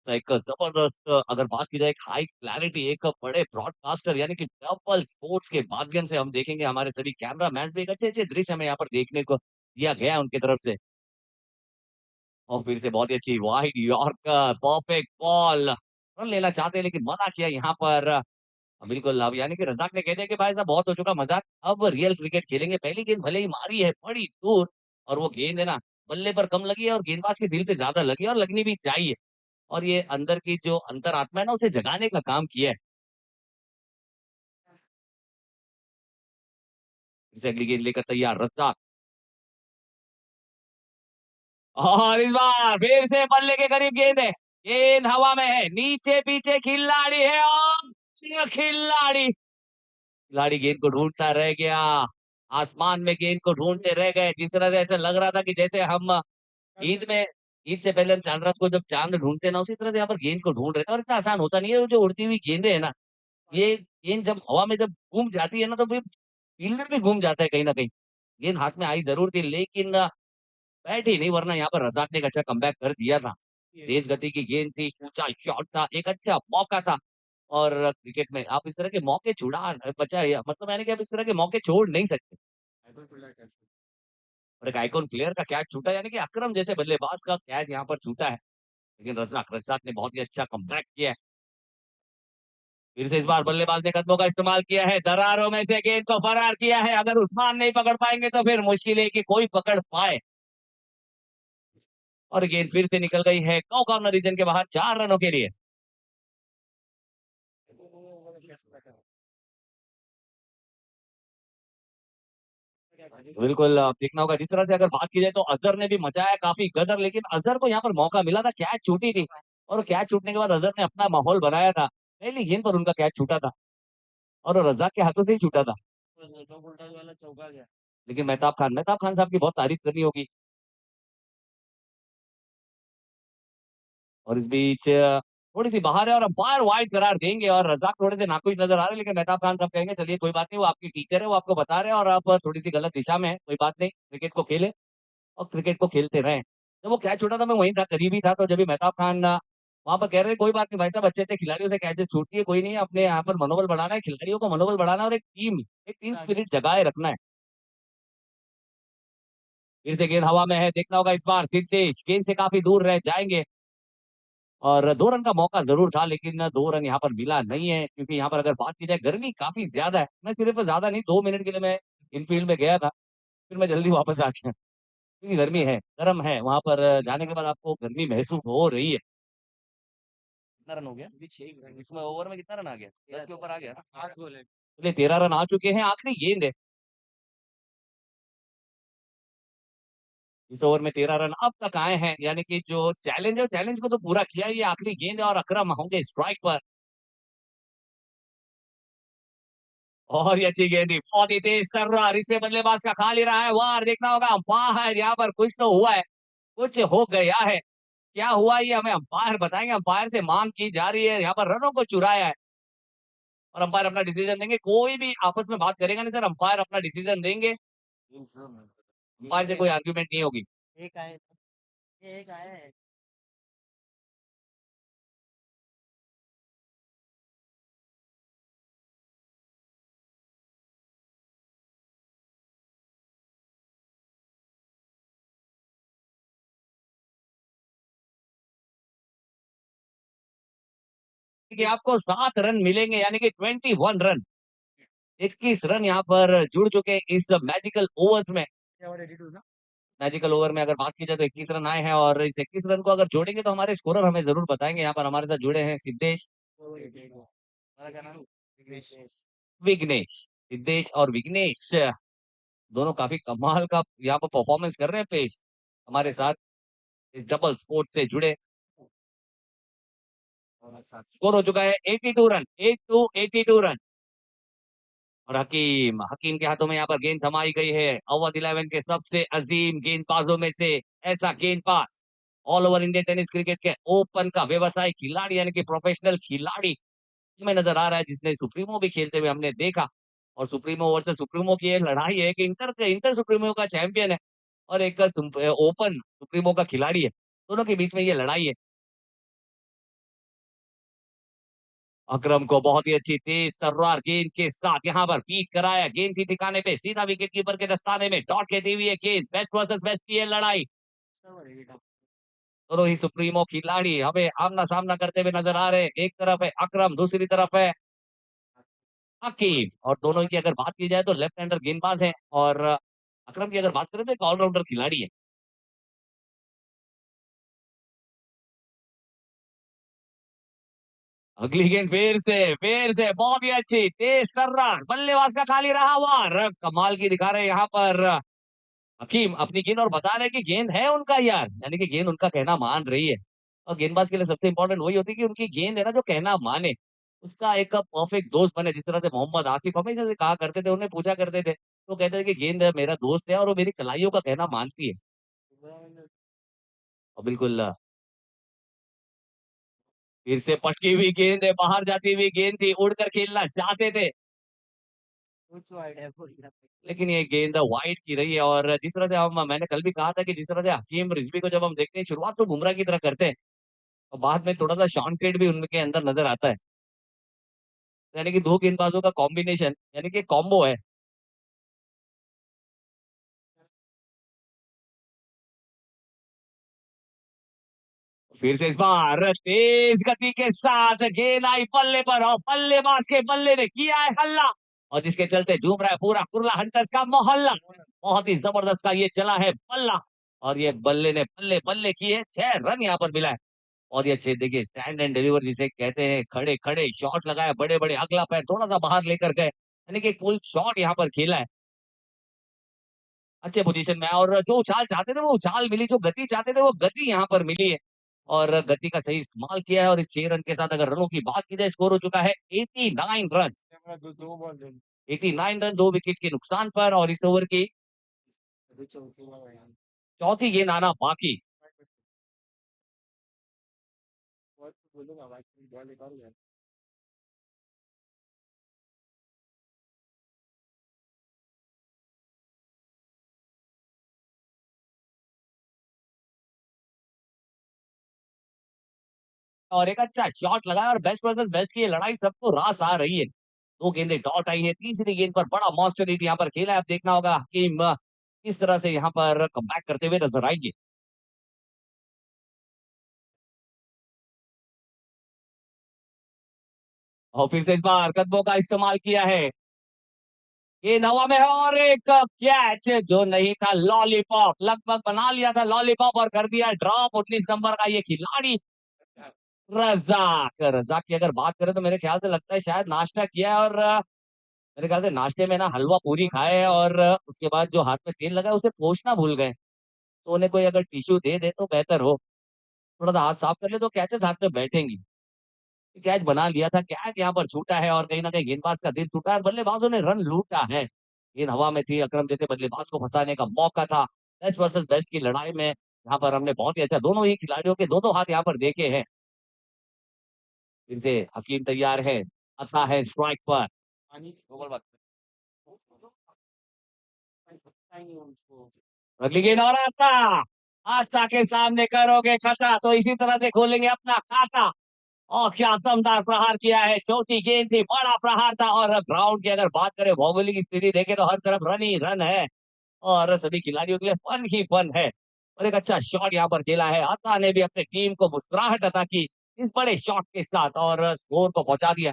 तो एक जबरदस्त अगर बात की जाए एक हाई क्लैरिटी एक बड़े ब्रॉडकास्टर यानी कि डबल स्पोर्ट्स के माध्यम से हम देखेंगे, हमारे सभी कैमरा मैन भी एक अच्छे अच्छे दृश्य हमें यहाँ पर देखने को दिया गया है उनकी तरफ से। और फिर से बहुत ही अच्छी wide yorker, perfect ball, run लेना चाहते हैं लेकिन मना किया यहाँ पर। बिल्कुल, अब यानी कि रज़ाक ने कह दिया कि भाई साहब बहुत हो चुका मज़ाक, अब रियल क्रिकेट खेलेंगे। पहली गेंद भले ही मारी है बड़ी दूर, और वो गेंद है ना बल्ले पर कम लगी है और गेंदबाज के दिल पे ज़्यादा लगी है और लगनी भी चाहिए। और ये अंदर की जो अंतरात्मा है ना उसे जगाने का काम किया है। इसे अगली गेंद लेकर तैयार रज़ाक, और इस बार फिर से बल्ले के करीब गेंद है। गेंद हवा में है, नीचे-पीछे खिलाड़ी है और खिलाड़ी गेंद को ढूँढता रह गया। आसमान में गेंद को ढूँढते रह गए। जिस तरह से ऐसा लग रहा था कि जैसे हम ईद में ईद से पहले हम चांद रात को जब चाँद ढूँढते हैं ना, उसी तरह से यहाँ पर गेंद को ढूँढ रहे थे और इतना आसान होता नहीं है। वो जो उड़ती हुई गेंदें हैं ना, ये गेंद जब हवा में जब घूम जाती है ना, तो फिर फील्डर भी घूम जाता है कहीं न कहीं। गेंद हाथ में आई ज़रूर थी लेकिन बैठी नहीं, वरना यहाँ पर रज़ाक ने एक अच्छा कमबैक कर दिया था। तेज गति की गेंद थी, ऊँचा शॉट था, एक अच्छा मौका था। और क्रिकेट में आप इस तरह के मौके छुड़ा बचाए, मतलब यानी कि आप इस तरह के मौके छोड़ नहीं सकते। और एक आइकॉन प्लेयर का कैच छूटा, यानी कि अकरम जैसे बल्लेबाज का कैच यहाँ पर छूटा है। लेकिन रज़ाक ने बहुत ही अच्छा कमबैक किया है। फिर से इस बार बल्लेबाज ने कदमों का इस्तेमाल किया है, दरारों में से गेंद को फरार किया है। अगर उस्मान नहीं पकड़ पाएँगे तो फिर मुश्किल है कि कोई पकड़ पाए। और गेंद फिर से निकल गई है नो कॉर्नर रीजन के बाहर 4 रनों के लिए। बिल्कुल, देखना होगा जिस तरह से अगर बात की जाए तो अज़हर ने भी मचाया काफ़ी गदर, लेकिन अज़हर को यहाँ पर मौका मिला था, कैच छूटी थी और कैच छूटने के बाद अज़हर ने अपना माहौल बनाया था। पहली गेंद पर उनका कैच छूटा था और रज़ाक के हाथों से ही छूटा था। वाला चौका गया। लेकिन मेहताब खान साहब की बहुत तारीफ करनी होगी। और इस बीच थोड़ी-सी बाहर है और अंपायर वाइड करार देंगे और रज़ाक थोड़े से नाखुश नज़र आ रहे हैं, लेकिन मेहताब खान साहब कहेंगे चलिए कोई बात नहीं, वो आपके टीचर है, वो आपको बता रहे हैं और आप थोड़ी-सी गलत दिशा में हैं, कोई बात नहीं, क्रिकेट को खेलें और क्रिकेट को खेलते रहें। जब वो कैच छूटा था मैं वहीं था, करीब ही था, तो जब भी मेहताब खान वहाँ पर कह रहे हैं कोई बात नहीं भाई साहब, अच्छे-अच्छे खिलाड़ियों से कैचेज़ छूटती है, कोई नहीं है, अपने यहाँ पर मनोबल बढ़ाना है, खिलाड़ियों का मनोबल बढ़ाना है और एक टीम स्पिरिट जगाए रखना है। फिर से गेंद हवा में है, देखना होगा इस बार फिर से गेंद से काफ़ी दूर रह जाएँगे। और 2 रन का मौका ज़रूर था लेकिन 2 रन यहाँ पर मिला नहीं है, क्योंकि यहाँ पर अगर बात की जाए गर्मी काफ़ी ज़्यादा है। मैं सिर्फ़ ज़्यादा नहीं 2 मिनट के लिए मैं इनफ़ील्ड में गया था, फिर मैं जल्दी वापस आ गया। क्योंकि गर्मी है, गर्म है, वहाँ पर जाने के बाद आपको गर्मी महसूस हो रही है। कितना रन हो गया? अभी 6 रन इसमें ओवर में कितना रन आ गया? 10 के ऊपर आ गया ना? 5 बॉल है। चलिए 13 रन आ चुके हैं, आखिरी गेंद है। इस ओवर में 13 रन अब तक आए हैं, यानी कि जो चैलेंज है, वो चैलेंज को तो पूरा किया ही है, आखिरी गेंद है और अकरम होंगे स्ट्राइक पर। और ये अच्छी गेंद थी, बहुत ही तेज तर्रार, इसमें बल्लेबाज का खा ले रहा है वार, देखना होगा अंपायर यहाँ पर कुछ तो हुआ है, कुछ हो गया है। क्या हुआ ये हमें अंपायर बताएंगे, अंपायर से मांग की जा रही है, यहाँ पर रनों को चुराया है और अंपायर अपना डिसीजन देंगे। कोई भी आपस में बात करेगा नहीं सर, अंपायर अपना डिसीजन देंगे, अंपायर से कोई आर्ग्यूमेंट नहीं होगी। एक आए एक आया है। कि आपको 7 रन मिलेंगे, यानी कि 21 रन, 21 रन यहाँ पर जुड़ चुके हैं इस मैजिकल ओवर्स में। क्या और एडिट ना? मैजिकल ओवर में अगर बात की जाए तो 21 रन आए हैं और इस 21 रन को अगर जोड़ेंगे तो हमारे स्कोरर हमें ज़रूर बताएँगे। यहाँ पर हमारे साथ जुड़े हैं सिद्धेश, हमारा क्या नाम? विघ्नेश। विघ्नेश। सिद्धेश और विघ्नेश दोनों काफ़ी कमाल का यहाँ पर परफॉर्मेंस कर रहे हैं पेश। हमारे साथ इस डबल स्पोर्ट्स से जुड़े, स्कोर हो चुका है 82 रन, 82 रन। और हकीम के हाथों में यहाँ पर गेंद थमाई गई है। अवध 11 के सबसे अजीम गेंदबाजों में से ऐसा गेंदबाज, all over Indian tennis cricket के ओपन का व्यवसायिक खिलाड़ी, यानी कि प्रोफेशनल खिलाड़ी हमें नजर आ रहा है, जिसने सुप्रीमो भी खेलते हुए हमने देखा। और सुप्रीमो वर्सेस सुप्रीमो की ये लड़ाई है कि इंटर सुप्रीमो का चैंपियन है और एक ओपन सुप्रीमो का खिलाड़ी है, दोनों के बीच में ये लड़ाई है। अकरम को बहुत ही अच्छी तेज तर्रार गेंद के साथ यहाँ पर पीक कराया, गेंद थी ठिकाने पे, सीधा विकेट कीपर के दस्ताने में डॉट कहती हुई है गेंद, बेस्ट वर्सेस बेस्ट की ये लड़ाई। दोनों ही सुप्रीमो खिलाड़ी हमें आमना सामना करते हुए नजर आ रहे हैं। एक तरफ है अकरम, दूसरी तरफ है हकीम। और दोनों की अगर बात की जाए तो लेफ्ट हैंडर गेंदबाज है, और अकरम की अगर बात करें तो एक ऑलराउंडर खिलाड़ी है। अगली गेंद फिर से बहुत ही अच्छी तेज तर्रार, बल्लेबाज का खाली रहा हुआ रब कमाल की दिखा रहे हैं यहाँ पर हकीम अपनी गेंद, और बता रहे हैं कि गेंद है उनका यार, यानी कि गेंद उनका कहना मान रही है। और गेंदबाज के लिए सबसे इंपॉर्टेंट वही होती है कि उनकी गेंद है ना जो कहना माने, उसका एक परफेक्ट दोस्त बने। जिस तरह से मोहम्मद आसिफ हमेशा से कहा करते थे, उन्हें पूछा करते थे तो कहते थे कि गेंद मेरा दोस्त है और वो मेरी कलाइयों का कहना मानती है। और बिल्कुल फिर से पटकी हुई गेंद है, बाहर जाती हुई गेंद थी, उड़कर खेलना चाहते थे कुछ वाइड है बोल रहा था। लेकिन ये गेंद वाइड की रही है। और जिस तरह से हम, मैंने कल भी कहा था कि जिस तरह से हकीम रिजवी को जब हम देखते हैं शुरुआत तो बुमराह की तरह करते हैं और बाद में थोड़ा सा शॉन टेट भी उनके अंदर नजर आता है। यानी कि दो गेंदबाजों का कॉम्बिनेशन, यानी कि कॉम्बो है। फिर से इस बार तेज गति के साथ गेंद आई पल्ले पर, और बल्लेबाज के बल्ले ने किया है हल्ला, और जिसके चलते झूम रहा है पूरा कुर्ला हंटर्स का मोहल्ला। बहुत ही जबरदस्त का ये चला है बल्ला, और ये बल्ले ने बल्ले बल्ले किए, 6 रन यहाँ पर मिला है। और ये अच्छे देखिए स्टैंड एंड डिलीवर जिसे कहते हैं, खड़े खड़े शॉट लगाया, बड़े बड़े अगला पैर थोड़ा सा बाहर लेकर गए, यानी कि फुल शॉट यहाँ पर खेला है अच्छे पोजीशन में। और जो उछाल चाहते थे वो उछाल मिली, जो गति चाहते थे वो गति यहाँ पर मिली है, और गति का सही इस्तेमाल किया है। और इस 6 रन के साथ अगर रनों की बात की जाए, स्कोर हो चुका है 89 रन। दो बॉल 89 रन 2 विकेट के नुकसान पर, और इस ओवर की अभी चौकी में गया। चौथी गेंद आना बाकी। बहुत बोलूंगा भाई, बॉल निकाल गया। और एक अच्छा शॉट लगाया, और बेस्ट वर्सेस बेस्ट की ये लड़ाई सबको रास आ रही है। दो गेंदें डॉट आई है, तीसरी गेंद पर बड़ा मॉन्स्टर हिट यहाँ पर खेला है। अब देखना होगा हकीम किस तरह से यहाँ पर कमबैक करते हुए नजर आएंगे। और फिर से इस बार कदमों का इस्तेमाल किया है, ये नवा में है, और एक कैच जो नहीं था, लॉलीपॉप लगभग बना लिया था लॉलीपॉप, और कर दिया ड्रॉप 19 नंबर का ये खिलाड़ी रजाक। रजाक की अगर बात करें तो मेरे ख्याल से लगता है शायद नाश्ता किया है, और मेरे ख्याल से नाश्ते में ना हलवा पूरी खाए है, और उसके बाद जो हाथ में तेल लगा है उसे पोंछना भूल गए। तो उन्हें कोई अगर टिश्यू दे दे तो बेहतर हो, थोड़ा सा हाथ साफ कर ले तो कैचेस हाथ में बैठेंगी। कैच बना लिया था, कैच यहाँ पर छूटा है, और कहीं ना कहीं गेंदबाज का दिल टूटा है, बल्लेबाजों ने रन लूटा है। गेंद हवा में थी, अकरम जैसे बल्लेबाज को फंसाने का मौका था। बेस्ट वर्सेस बेस्ट की लड़ाई में यहाँ पर हमने बहुत ही अच्छा, दोनों ही खिलाड़ियों के दो दो हाथ यहाँ पर देखे हैं। फिर से हकीम तैयार है, अच्छा है स्ट्राइक पर। पानी ओवर वक्त। पता ही नहीं उसको। अगली गेंद और आता, आता के सामने करोगे खतरा तो इसी तरह से खोलेंगे अपना खाता। और क्या दमदार प्रहार किया है, छोटी गेंद थी, बड़ा प्रहार था। और ग्राउंड की अगर बात करें, भौगोलिक स्थिति देखें तो हर तरफ रन ही रन है, और सभी खिलाड़ियों के लिए फन ही फन है। और एक अच्छा शॉट यहाँ पर खेला है, अता ने भी अपने टीम को मुस्कुराहट अता की इस बड़े शॉट के साथ, और स्कोर को पहुंचा दिया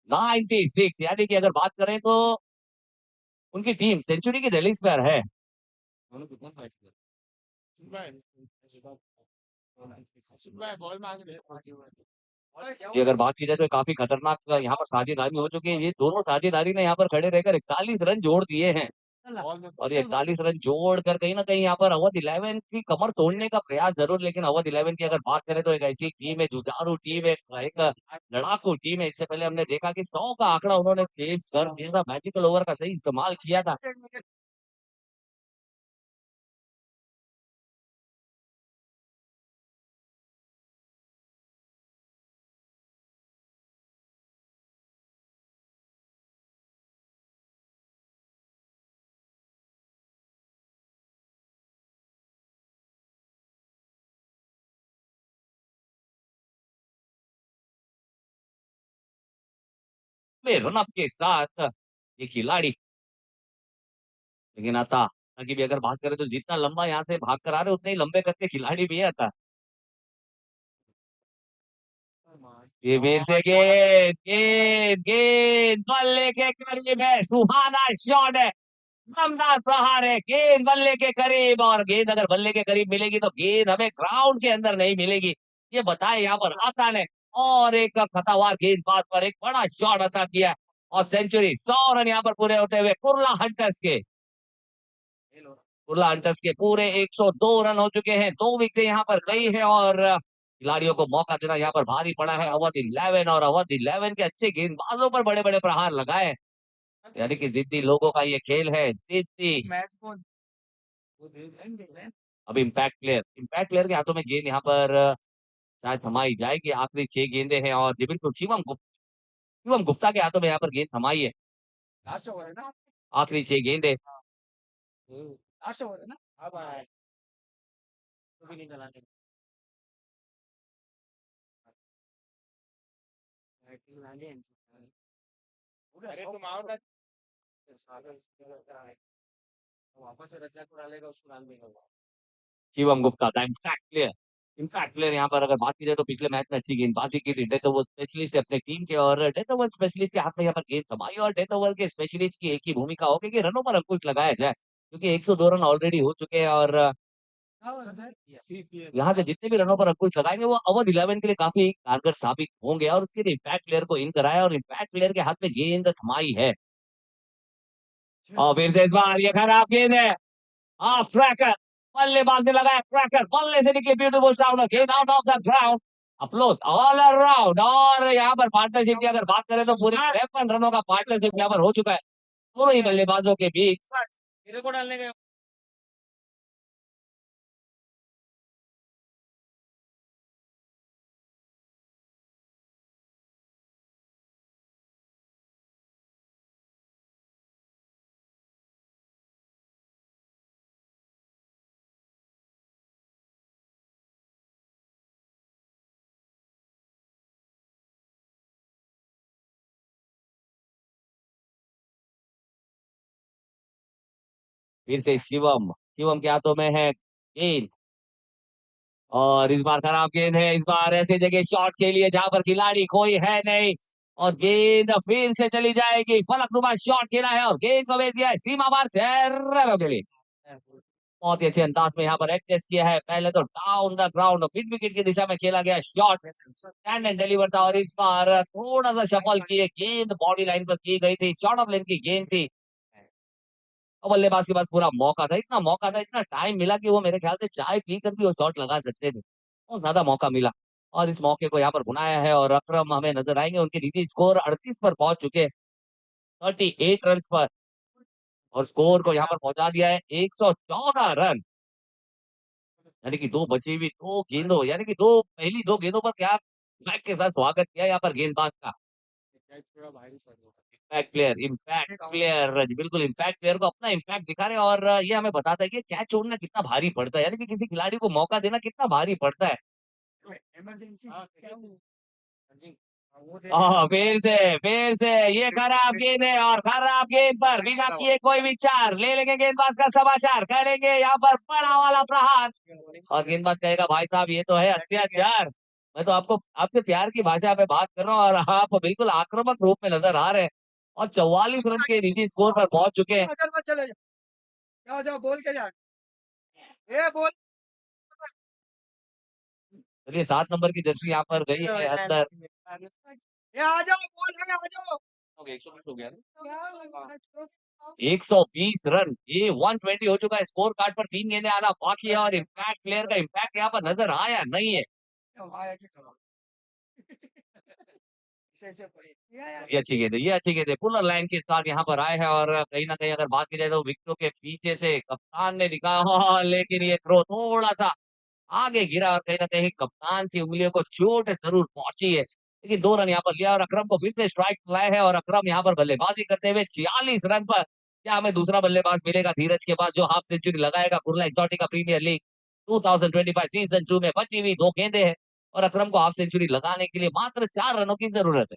96। यानी कि अगर बात करें तो उनकी टीम सेंचुरी की दहलीज पर है। बॉल मांग रहे ये अगर बात की जाए तो काफी खतरनाक यहाँ पर साझेदारी हो चुकी है। ये दोनों साझेदारी ने यहाँ पर खड़े रहकर 41 रन जोड़ दिए हैं, और ये 41 रन जोड़कर कहीं ना कहीं यहाँ पर अवध 11 की कमर तोड़ने का प्रयास जरूर। लेकिन अवध 11 की अगर बात करें तो एक ऐसी टीम है, जुझारू टीम है, एक लड़ाकू टीम है। इससे पहले हमने देखा कि 100 का आंकड़ा उन्होंने तेज कर दिया था, मैजिकल ओवर का सही इस्तेमाल किया था। रन अप के साथ ये खिलाड़ी, लेकिन आता की भी अगर बात करें तो जितना लंबा यहाँ से भाग कर आ रहे उतने ही लंबे करके खिलाड़ी भी है आता। ये फिर से गेंद गेंद गेंद बल्ले के करीब है, सुहाना शॉट है, दमदार प्रहार है, गेंद बल्ले के करीब, और गेंद अगर बल्ले के करीब मिलेगी तो गेंद हमें ग्राउंड के अंदर नहीं मिलेगी, ये बताए यहाँ पर आसान है। और एक खतावार गेंदबाज पर एक बड़ा शॉट अता किया और सेंचुरी, 100 रन यहाँ पर पूरे होते हुए कुर्ला हंटर्स के पूरे 102 रन हो चुके हैं, 2 विकेट यहाँ पर गई है और खिलाड़ियों को मौका देना यहाँ पर भारी पड़ा है। अवध 11 और अवध 11 के अच्छे गेंदबाजों पर बड़े बड़े प्रहार लगाए, यानी कि जिद्दी लोगों का ये खेल है, जिद्दी। अब इम्पैक्ट प्लेयर के हाथों में गेंद यहाँ पर शायद थमाई जाएगी, आखिरी 6 गेंदे हैं और जी बिल्कुल शिवम गुप्ता के हाथों में यहाँ पर गेंद थमाई है, आखिरी 6 गेंदे। अरे तुम आओ ना। वापस से रचा को डालेगा, उसको डाल देगा। Shivam Gupta the impact player यहाँ पर अगर बात की जाए तो पिछले मैच में अच्छी गेंदबाजी की थी, डेथ ओवर स्पेशलिस्ट अपने टीम के, और डेथ ओवर स्पेशलिस्ट के हाथ में यहाँ पर गेंद थमाई, और डेथ ओवर के स्पेशलिस्ट की एक ही भूमिका होगी कि रनों पर अंकुश लगाया जाए, क्योंकि 102 रन ऑलरेडी हो चुके हैं और यहाँ से जितने भी रनों पर अंकुश लगाएंगे वो अवध 11 के लिए काफी कारगर साबित होंगे, और उसके लिए इम्पैक्ट प्लेयर को इन कराया और इम्पैक्ट प्लेयर के हाथ में गेंद थमाई है। और फिर से इस बार ये खराब गेंद है, ऑफ ट्रैकर, बल्लेबाज ने लगाया क्रैकर, बल्ले से निकली beautiful sound, get out of the ground, upload all around. और यहाँ पर पार्टनरशिप की अगर बात करें तो पूरे 53 रनों का पार्टनरशिप यहाँ पर हो चुका है दोनों ही बल्लेबाजों के बीच। मेरे को डालने का फिर से शिवम के हाथों में है गेंद, और इस बार खराब गेंद है, इस बार ऐसे जगह शॉट के लिए जहां पर खिलाड़ी कोई है नहीं, और गेंद फिर से चली जाएगी, फलकनुमा शॉट खेला है और गेंद को भेज दिया है सीमा पार 6 रनों के लिए। बहुत ही अच्छे अंदाज में यहाँ पर एडजस्ट किया है, पहले तो down the ground mid wicket की दिशा में खेला गया शॉट, स्टैंड एंड डिलीवर था, और इस बार थोड़ा सा शफल किए, गेंद बॉडी लाइन पर की गई थी, शॉर्ट ऑफ लेंथ की गेंद थी, और बल्लेबाज के पास पूरा मौका था, इतना टाइम मिला कि वो मेरे ख्याल से चाय पीकर भी वो शॉट लगा सकते थे, बहुत ज्यादा मौका मिला, और इस मौके को यहाँ पर बुनाया है, और अकरम हमें नजर आएंगे, उनके निजी स्कोर 38 पर पहुंच चुके, 38 रन पर, और स्कोर को यहाँ पर पहुंचा दिया है 114 रन, यानी कि दो गेंदों, यानी कि पहली दो गेंदों पर क्या बैक के साथ स्वागत किया यहाँ पर गेंदबाज का। थोड़ा भारी पड़ गया। इम्पैक्ट प्लेयर जी बिल्कुल, इम्पैक्ट प्लेयर को अपना इम्पैक्ट दिखा रहे हैं, और ये हमें बताता है कि कैच छोड़ना कितना भारी पड़ता है, यानी कि किसी खिलाड़ी को मौका देना कितना भारी पड़ता है। इमरजेंसी फिर से ये खराब गेंद है, और खराब गेंद पर बिना किए कोई विचार ले लेंगे गेंदबाज का समाचार, करेंगे यहाँ पर बड़ा वाला प्रहार, और गेंदबाज कहेगा भाई साहब ये तो है अत्याचार, मैं तो आपसे प्यार की भाषा में बात कर रहा हूँ, और आप बिल्कुल आक्रामक रूप में नजर आ रहे हैं, और 44 रन के निजी स्कोर पर पहुंच चुके हैं। चले जाओ जाओ बोल के जा बोल चलिए 7 नंबर की जर्सी यहाँ पर गई है अंदर, आ जाओ बोल है आ जाओ 120 हो गया ना? 120 रन, ये 120 हो चुका है, स्कोर कार्ड पर 3 गेंदें आना बाकी है, और इम्पैक्ट प्लेयर का इम्पैक्ट यहाँ पर नजर आया नहीं है। ये अच्छी गेंद है, पुलर लाइन के साथ यहाँ पर आए हैं, और कहीं ना कहीं अगर बात की जाए तो विकेटों के पीछे से कप्तान ने निकाला, लेकिन ये थ्रो थोड़ा सा आगे गिरा, और कहीं ना कहीं कप्तान की उंगलियों को चोट जरूर पहुंची है, लेकिन 2 रन यहाँ पर लिया, और अकरम को फिर से स्ट्राइक लाए हैं, और अकरम यहाँ पर बल्लेबाजी करते हुए 46 रन पर, क्या हमें दूसरा बल्लेबाज मिलेगा धीरज के बाद जो हाफ सेंचुरी लगाएगा Kurla Exotica Premier League 2025 season 2 में? बची हुई 2 गेंदें हैं, और अकरम को हाफ सेंचुरी लगाने के लिए मात्र 4 रनों की जरूरत है।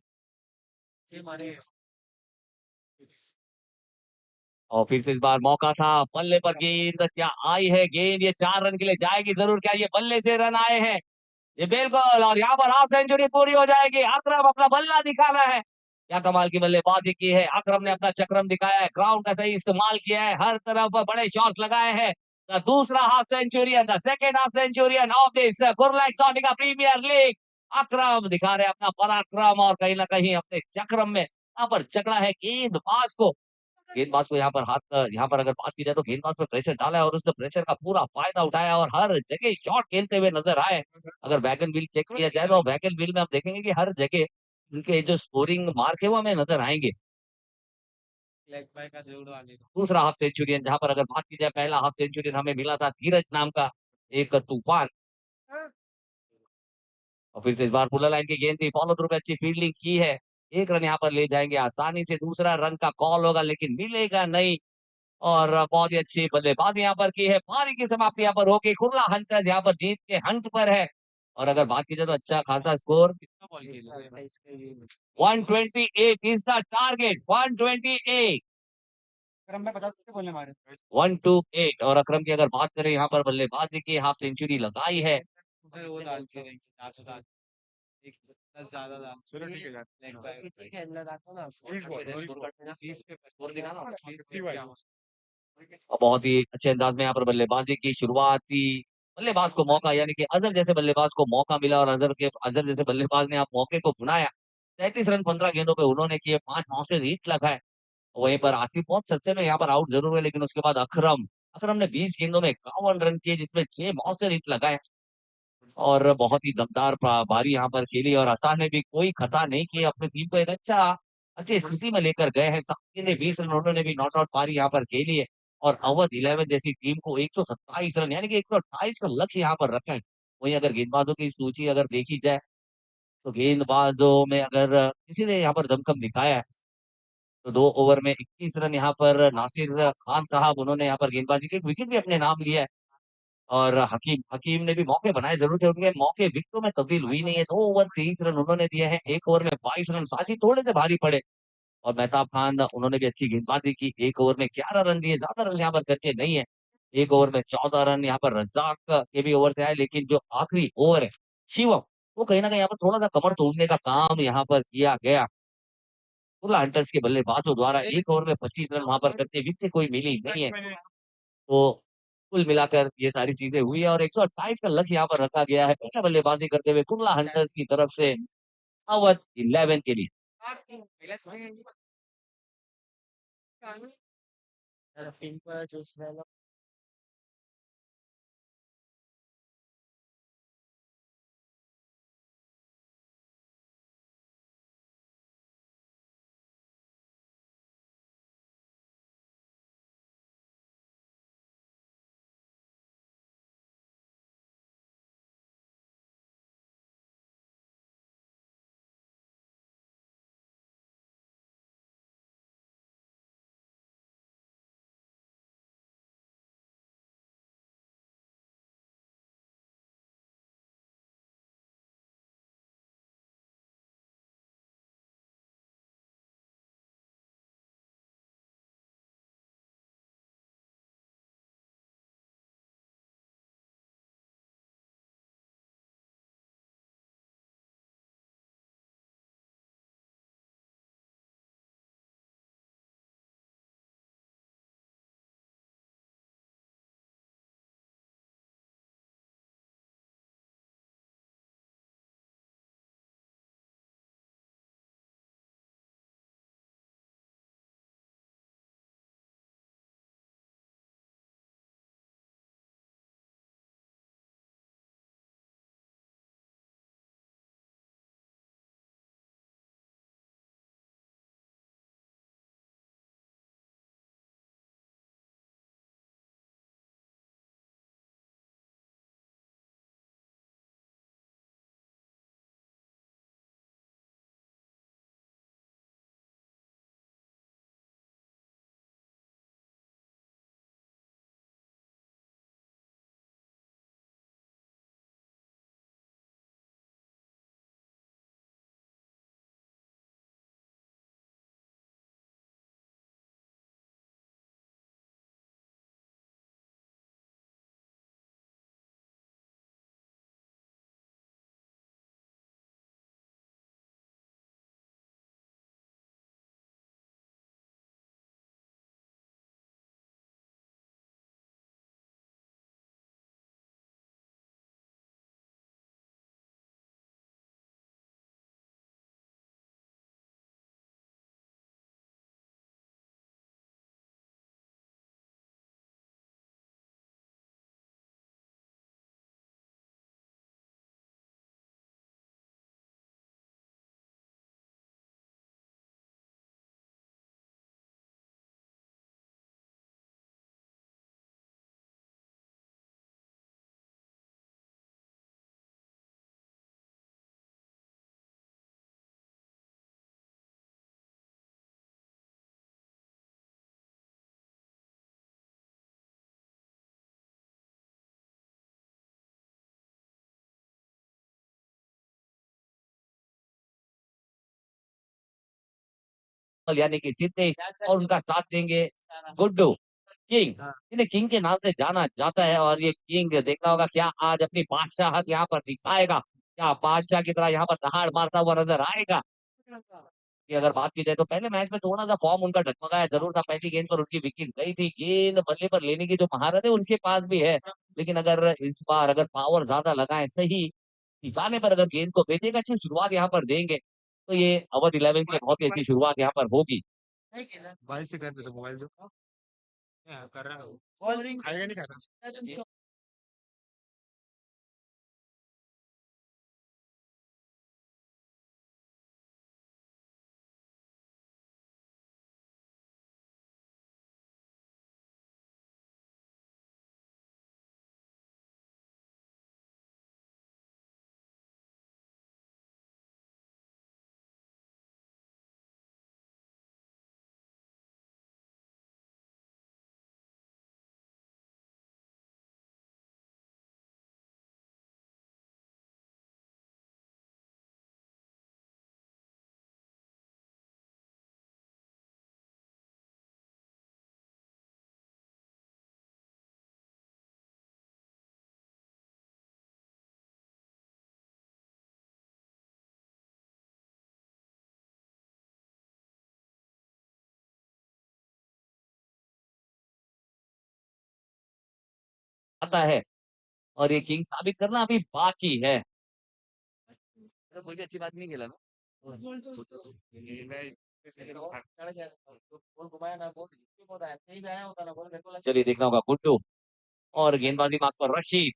और फिर से इस बार मौका था, बल्ले पर गेंद क्या आई है गेंद, ये 4 रन के लिए जाएगी जरूर, क्या ये बल्ले से रन आए हैं? ये बिल्कुल, और यहाँ पर हाफ सेंचुरी पूरी हो जाएगी। अकरम अपना बल्ला दिखाना है, क्या कमाल की बल्लेबाजी की है। अकरम ने अपना चक्रम दिखाया है, ग्राउंड का सही इस्तेमाल किया है, हर तरफ बड़े शॉट लगाए हैं। द दूसरा half centurion, the second half centurion of this Kurla Exotica Premier League. Akram दिखा रहे अपना पराक्रम, और कहीं ना कहीं अपने चक्रम में यहाँ पर जकड़ा है गेंदबाज को। गेंदबाज को यहाँ पर यहाँ पर अगर बात की जाए तो गेंदबाज पर प्रेशर डाला है, और उस प्रेशर का पूरा फायदा उठाया, और हर जगह शॉट खेलते हुए नजर आए। अगर वैगन व्हील चेक किया जाए तो वैगन व्हील में आप देखेंगे कि हर जगह उनके जो स्कोरिंग मार्क है वो हमें नजर आएंगे। लेग बाय का जरूर वाले दूसरा हाफ सेंचुरियन, जहां पर अगर बात की जाए पहला हाफ सेंचुरियन हमें मिला था धीरज नाम का एक तूफान। और फिर से इस बार पुल्ला लाइन की गेंद थी, फॉलो थ्रू पे अच्छी फील्डिंग की है, एक रन यहाँ पर ले जाएंगे आसानी से। दूसरा रन का कॉल होगा लेकिन मिलेगा नहीं, और बहुत ही अच्छी बल्लेबाजी यहाँ पर की है। पारी की समाप्ति यहाँ पर होगी, कुर्ला हंटर्स यहाँ पर जीत के हंट पर है। और अगर बात की जाए तो अच्छा खासा स्कोर, कितना बॉल खेला इसके लिए 128 इज द टारगेट, 128, क्रम में 50 कितने बोलने मारे 128। और अकरम की अगर बात करें यहाँ पर बल्लेबाजी की, हाफ सेंचुरी लगाई है। वो डाल के देंगे 400 डाल एक ज्यादा डाल चलो ठीक है यार। लेग बाय कितनी खेलना था ना 20 बॉल, 20 पे स्कोर दिखाना। 50 वाली। और बहुत ही अच्छे अंदाज में यहाँ पर बल्लेबाजी की शुरुआती बल्लेबाज को मौका, यानी कि अजहर जैसे बल्लेबाज को मौका मिला, और अजहर जैसे बल्लेबाज ने आप मौके को बुनाया। 33 रन 15 गेंदों पे उन्होंने किए, 5 मौके रीट लगाए। वहीं पर आसिफ बहुत सस्ते में यहाँ पर आउट जरूर हुए, लेकिन उसके बाद अकरम अकरम ने 20 गेंदों में 51 रन किए, जिसमें 6 मौके रीट लगाए, और बहुत ही दमदार पारी यहाँ पर खेली। और असार ने भी कोई खता नहीं की, अपनी टीम को एक अच्छी स्थिति में लेकर गए हैं। साथी ने 20 रन, उन्होंने भी नॉट आउट पारी यहाँ पर खेली है, और अवध 11 जैसी टीम को 127 रन यानी कि 128 का लक्ष्य यहाँ पर रखा है। वहीं अगर गेंदबाजों की सूची अगर देखी जाए तो गेंदबाजों में अगर किसी ने यहाँ पर दमखम दिखाया है तो 2 ओवर में 21 रन यहाँ पर नासिर खान साहब, उन्होंने यहाँ पर गेंदबाजी की, एक विकेट भी अपने नाम लिया है। और हकीम हकीम ने भी मौके बनाए जरूर थे, उनके मौके विकेटों में तब्दील हुई नहीं है। 2 ओवर 23 रन उन्होंने दिए हैं, 1 ओवर में 22 रन, साथ ही थोड़े से भारी पड़े। और मेहताब खान उन्होंने भी अच्छी गेंदबाजी की, 1 ओवर में 11 रन दिए, ज्यादा रन यहाँ पर खर्चे नहीं है। 1 ओवर में 14 रन यहाँ पर रज्जाक के भी ओवर से आए, लेकिन जो आखिरी ओवर है शिवम, वो कहीं ना कहीं यहाँ पर थोड़ा सा कमर तोड़ने का काम यहाँ पर किया गया। कुर्ला हंटर्स के बल्लेबाजों द्वारा 1 ओवर में 25 रन वहां पर करते, विकेट कोई मिली नहीं है। तो कुल मिलाकर ये सारी चीजें हुई है, और 128 का लक्ष्य यहाँ पर रखा गया है पहले बल्लेबाजी करते हुए कुर्ला हंटर्स की तरफ से अवध 11 के लिए। पिंक पर जो यानी कि सिद्धेश और उनका साथ देंगे गुड्डू किंग। इन्हें किंग के नाम से जाना जाता है और ये किंग देखना होगा क्या आज अपनी बादशाहत यहाँ पर दिखाएगा, क्या बादशाह की तरह यहाँ पर दहाड़ मारता हुआ नजर आएगा। कि अगर बात की जाए तो पहले मैच में थोड़ा सा फॉर्म उनका डगमगाया जरूर था, पहली गेंद पर उनकी विकेट गई थी, गेंद बल्ले पर लेने की जो महारत है उनके पास भी है, लेकिन अगर इस बार अगर पावर ज्यादा लगाए सही ठिकाने पर अगर गेंद को भेजेगा अच्छी शुरुआत यहाँ पर देंगे तो ये अवध 11 की बहुत ही अच्छी शुरुआत यहाँ पर होगी। मोबाइल से कर देते मोबाइल जो कर रहा हूँ आएगा नहीं कर आता है और ये किंग साबित करना अभी बाकी है। कोई भी अच्छी बात नहीं खेला ना। चलिए देखना होगा गुड्डू और गेंदबाजी मार्ग पर रशीद।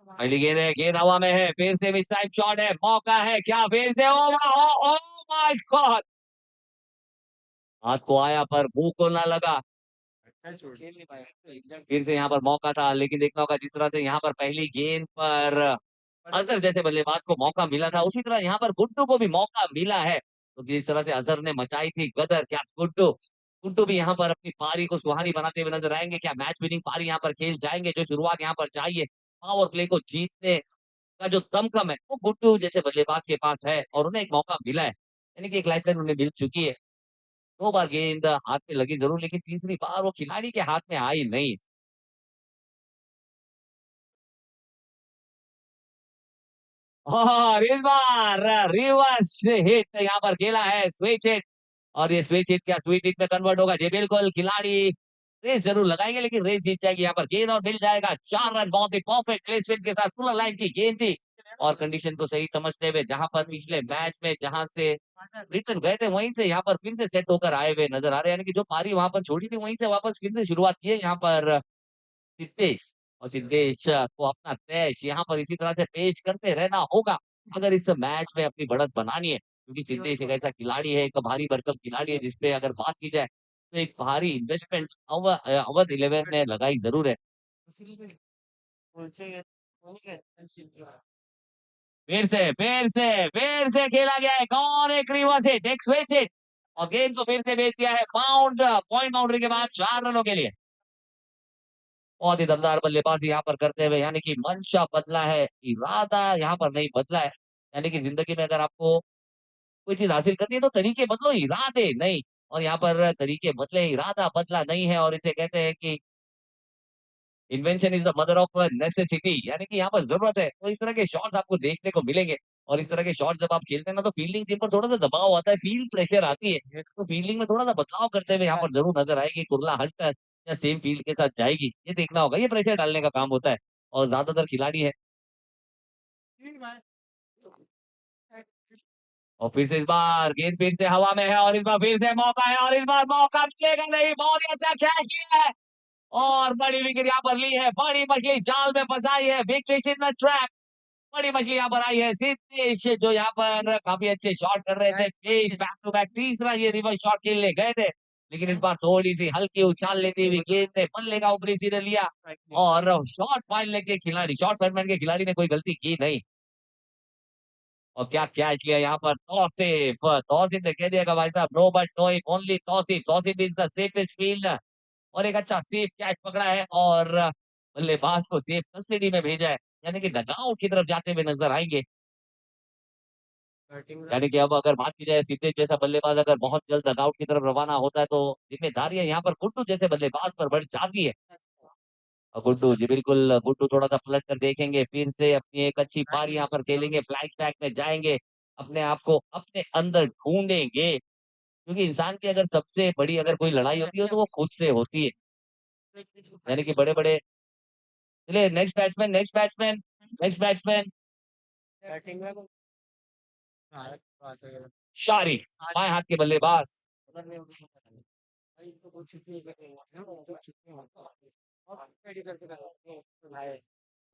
पहली गेंद है, गेंद हवा में है, फिर से मिस टाइम शॉट है, मौका है क्या फिर से, ओ माय गॉड, हाथ को आया पर मुंह को ना लगा। फिर से यहाँ पर मौका था लेकिन देखना होगा जिस तरह से यहाँ पर पहली गेंद पर अजहर जैसे बल्लेबाज को मौका मिला था उसी तरह यहाँ पर गुड्डू को भी मौका मिला है। तो जिस तरह से अजहर ने मचाई थी गदर, क्या गुड्डू गुड्डू भी यहाँ पर अपनी पारी को सुहानी बनाते हुए नजर आएंगे, क्या मैच विनिंग पारी यहाँ पर खेल जाएंगे, जो शुरुआत यहाँ पर चाहिए पावर प्ले को जीतने का जो दमखम है वो गुड्डू जैसे बल्लेबाज के पास है और उन्हें एक मौका मिला है, यानी कि एक लाइफलाइन उन्हें मिल चुकी है। दो बार गेंद हाथ में लगी जरूर लेकिन तीसरी बार वो खिलाड़ी के हाथ में आई नहीं। और इस बार रिवर्स हिट यहाँ पर खेला है, स्विच हिट, और ये स्विच हिट क्या स्वीट हिट में कन्वर्ट होगा जी बिल्कुल, खिलाड़ी रेस जरूर लगाएंगे लेकिन रेस जीत जाएगी यहाँ पर गेंद और मिल जाएगा 4 रन, बहुत ही परफेक्ट प्लेसमेंट के साथ फुल लाइन की गेंद थी और कंडीशन को सही समझते हुए जहां पर पिछले मैच में जहां से रिटर्न गए थे वहीं से यहाँ पर फिर से सेट होकर आए हुए नजर आ रहे हैं, यानी कि जो पारी वहां पर छोड़ी थी वहीं से वापस फिर से शुरुआत की है यहाँ पर सिद्धेश, और सिद्धेश को अपना देश यहाँ पर इसी तरह से पेश करते रहना होगा अगर इस मैच में अपनी बढ़त बनानी है, क्योंकि सिद्धेश एक ऐसा खिलाड़ी है, एक भारी भरकम खिलाड़ी है जिसपे अगर बात की जाए तो एक भारी इन्वेस्टमेंट अवध 11 ने लगाई जरूर है। फिर से खेला गया है, कौन एक रिवर्स हिट, एक स्विच हिट और गेंद को फिर से भेज दिया है बाउंड पॉइंट बाउंड्री के बाद 4 रनों के लिए। बहुत ही दमदार बल्लेबाजी यहाँ पर करते हुए, यानी कि मंशा बदला है, इरादा यहाँ पर नहीं बदला है, यानी कि जिंदगी में अगर आपको कोई चीज हासिल करनी है तो तरीके बदलो, इरादे नहीं, और यहाँ पर तरीके बदले, इरादा बदला नहीं है और इसे कहते हैं कि invention is the mother of necessity, यानी कि यहाँ पर जरूरत है तो इस तरह के शॉट्स आपको देखने को मिलेंगे और इस तरह के शॉट जब आप खेलते हैं ना तो फील्डिंग टीम पर थोड़ा सा दबाव आता है, फील्ड प्रेशर आती है, तो फील्डिंग में थोड़ा सा बदलाव करते हुए यहाँ पर जरूर नजर आएगी, कुरला हटकर या सेम फील्ड के साथ जाएगी, ये देखना होगा, ये प्रेशर डालने का काम होता है और ज्यादातर खिलाड़ी है। और फिर से इस बार गेंद फिर से हवा में है और इस बार फिर से मौका है और इस बार मौका मिलेगा नहीं, बहुत ही अच्छा कैच किया है और बड़ी विकेट यहाँ पर ली है, बड़ी मछली जाल में फंसाई है, big fish in the trap, बड़ी मछली यहाँ पर आई है सिद्धेश जो यहाँ पर काफी अच्छे शॉट कर रहे थे, फिश बैक टू बैक तीसरा ये रिवर्स शॉट खेलने गए थे लेकिन इस बार थोड़ी सी हल्की उछाल लेती हुई गेंद ने बल्ले का ऊपरी सीधे लिया और शॉट फाइन लेग के खिलाड़ी, शॉट सेगमेंट के खिलाड़ी ने कोई गलती की नहीं और क्या कैच लिया यहाँ पर तौसीफ, तौसीफ ने कह दिया भाई साहब no but no if only Tausif, Tausif is the safest fielder और एक अच्छा सेफ कैच पकड़ा है और बल्लेबाज को सेफ कस्टडी में भेजा है, यानी कि डगआउट की तरफ जाते हुए नजर आएंगे। बैटिंग यानी कि अब अगर बात की जाए सिद्धेश जैसा बल्लेबाज अगर बहुत जल्द डगआउट की तरफ रवाना होता है तो जिम्मेदारियां यहाँ पर गुड्डू जैसे बल्लेबाज पर बढ़ जाती है। और गुड्डू जी बिल्कुल, गुड्डू थोड़ा सा पलट कर देखेंगे, फिर से अपनी एक अच्छी पारी यहाँ पर खेलेंगे, फ्लैग बैक में जाएंगे, अपने आप को अपने अंदर ढूंढेंगे, क्योंकि इंसान की अगर सबसे बड़ी अगर कोई लड़ाई होती है तो वो खुद से होती है। यानी कि बड़े बड़े, चलिए next batsman, next batsman, next batsman batting में भारत बात है शारिक, बाएं हाथ के बल्लेबाज। अगर मैं उनको पता नहीं भाई तो कुछ छुट्टी करेंगे तो छुट्टी होता और रेडी करके भाई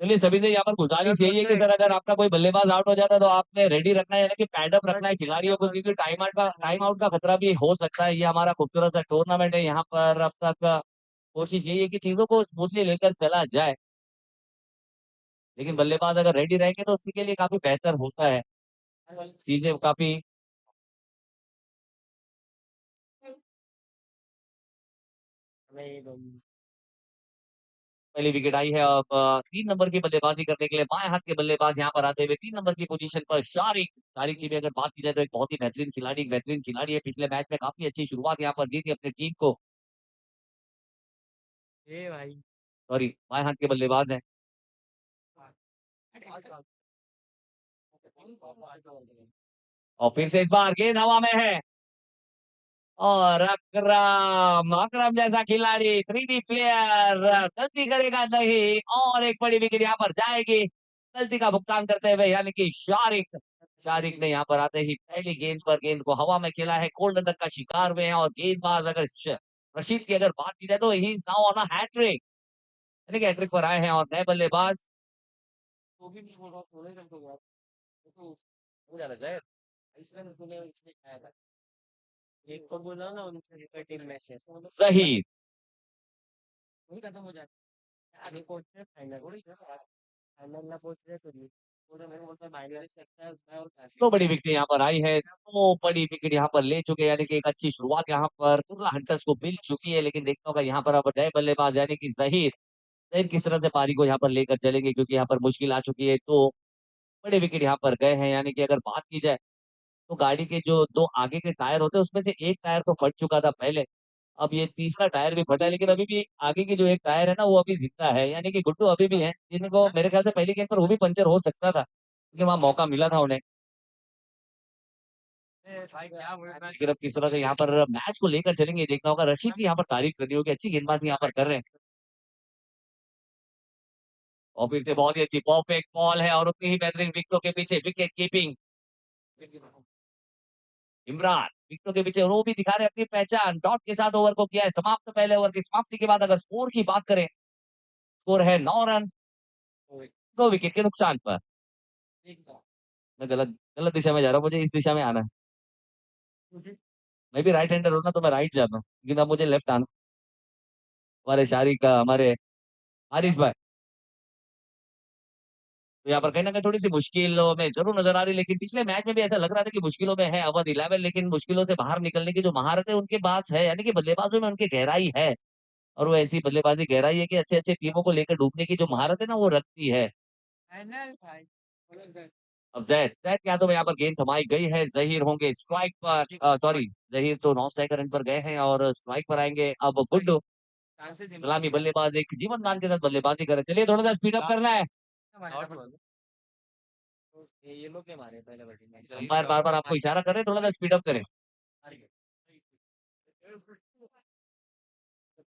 चलिए सभी से यहाँ पर गुजारिश यही है कि सर अगर आपका कोई बल्लेबाज आउट हो जाता है तो आपने रेडी रखना है, यानी कि पैडअप रखना है खिलाड़ियों को, क्योंकि टाइम आउट का खतरा भी हो सकता है। ये हमारा खूबसूरत सा टूर्नामेंट है, यहाँ पर अब तक कोशिश यही है कि चीजों को स्मूथली लेकर चला जाए, लेकिन बल्लेबाज अगर रेडी रहेंगे तो उसी के लिए काफी बेहतर होता है, चीजें काफी। हमें पहली विकेट आई है। अब 3 नंबर की बल्लेबाजी करने के लिए बाएं हाथ के बल्लेबाज यहाँ पर आते हुए 3 नंबर की पोजीशन पर शारिक। शारिक की भी अगर बात की जाए तो एक बहुत ही बेहतरीन खिलाड़ी है, पिछले मैच में काफी अच्छी शुरुआत यहाँ पर दी थी अपनी टीम को। ए भाई सॉरी, बाएं हाथ के बल्लेबाज हैं। और फिर से इस बार गेंद हवा में है, और अकरम, अकरम जैसा खिलाड़ी 3D प्लेयर गलती करेगा नहीं, और एक बड़ी विकेट यहाँ पर जाएगी गलती का भुगतान करते हुए, यानी कि शारिक। शारिक ने यहाँ पर आते ही पहली गेंद पर गेंद को हवा में खेला है, कोल्ड तक का शिकार हुए हैं। और गेंदबाज अगर रशीद की अगर बात की जाए तो he is now on a hattrick, यानी कि हैट्रिक पर आए हैं। और नए बल्लेबाज वो भी थोड़ा थोड़े रन हो गया तो हो जा रहा है। इसलिए तूने इसमें खाया था एक को बोला ना उनसे टीम में से सही। वही खत्म हो जाता है आगे पहुंच रहे फाइनल फाइनल ना पहुंच रहे तो नहीं पूरा मेरे बोलता फाइनल सकता है उसमें और तो बड़ी विकेट यहाँ पर आई है, तो बड़ी विकेट यहाँ पर ले चुके हैं, यानी कि एक अच्छी शुरुआत यहाँ पर कुर्ला हंटर्स को मिल चुकी है। लेकिन देखता होगा यहाँ पर अब नए बल्लेबाज यानी कि जहीर, जहीर किस तरह से पारी को यहाँ पर लेकर चलेंगे, क्योंकि यहाँ पर मुश्किल आ चुकी है। तो बड़े विकेट यहाँ पर गए हैं, यानी कि अगर बात की जाए तो गाड़ी के जो 2 आगे के टायर होते हैं उसमें से एक टायर तो फट चुका था पहले, अब ये तीसरा टायर भी फटा है, लेकिन अभी भी आगे की जो एक टायर है ना वो अभी जिंदा है, यानी कि गुड्डू अभी भी है, जिनको मेरे ख्याल से पहली गेंद पर वो भी पंचर हो सकता था, क्योंकि वहां मौका मिला था उन्हें। भाई क्या हुआ लेकिन अब किस तरह से यहाँ पर मैच को लेकर चलेंगे देखना होगा। रशीद की यहाँ पर तारीफ करनी होगी, अच्छी गेंदबाजी यहाँ पर कर रहे हैं। और फिर से बहुत ही अच्छी परफेक्ट बॉल है, और उतनी ही बेहतरीन विकेटों के पीछे विकेट कीपिंग इमरान, विकेटों के पीछे वो भी दिखा रहे हैं अपनी पहचान, डॉट के साथ ओवर को किया है समाप्त। पहले ओवर की समाप्ति के बाद अगर स्कोर की बात करें, स्कोर है 9 रन, 2 विकेट के नुकसान पर। मैं गलत गलत दिशा में जा रहा हूँ, मुझे इस दिशा में आना है। मैं भी राइट हैंडर हूँ ना, तो मैं राइट जाता हूँ, लेकिन अब मुझे लेफ्ट आना। हमारे शारिक का, हमारे हारिस भाई, तो यहाँ पर कहीं ना कहीं थोड़ी सी मुश्किलों में जरूर नजर आ रही, लेकिन पिछले मैच में भी ऐसा लग रहा था कि मुश्किलों में है अवध 11, लेकिन मुश्किलों से बाहर निकलने की जो महारत है उनके पास है, यानी कि बल्लेबाजों में उनकी गहराई है, और वो ऐसी बल्लेबाजी गहराई है कि अच्छे अच्छे टीमों को लेकर डूबने की जो महारत है ना वो रखती है। फाइनल भाई अब जैद, जैद के हाथों में यहाँ पर गेंद थमाई गई है, जहीर होंगे स्ट्राइक पर, सॉरी, जहीर तो नॉन स्ट्राइकर एंड पर गए हैं और स्ट्राइक पर आएंगे अब गुड्डू। चांसेस सलामी बल्लेबाज एक जीवन दान के साथ बल्लेबाजी करे, चलिए थोड़ा सा स्पीड अप करना है। ये लोग ने मारे पहले बैटिंग में अंपायर बार बार आपको इशारा कर रहे हैं, थोड़ा सा स्पीड अप करें।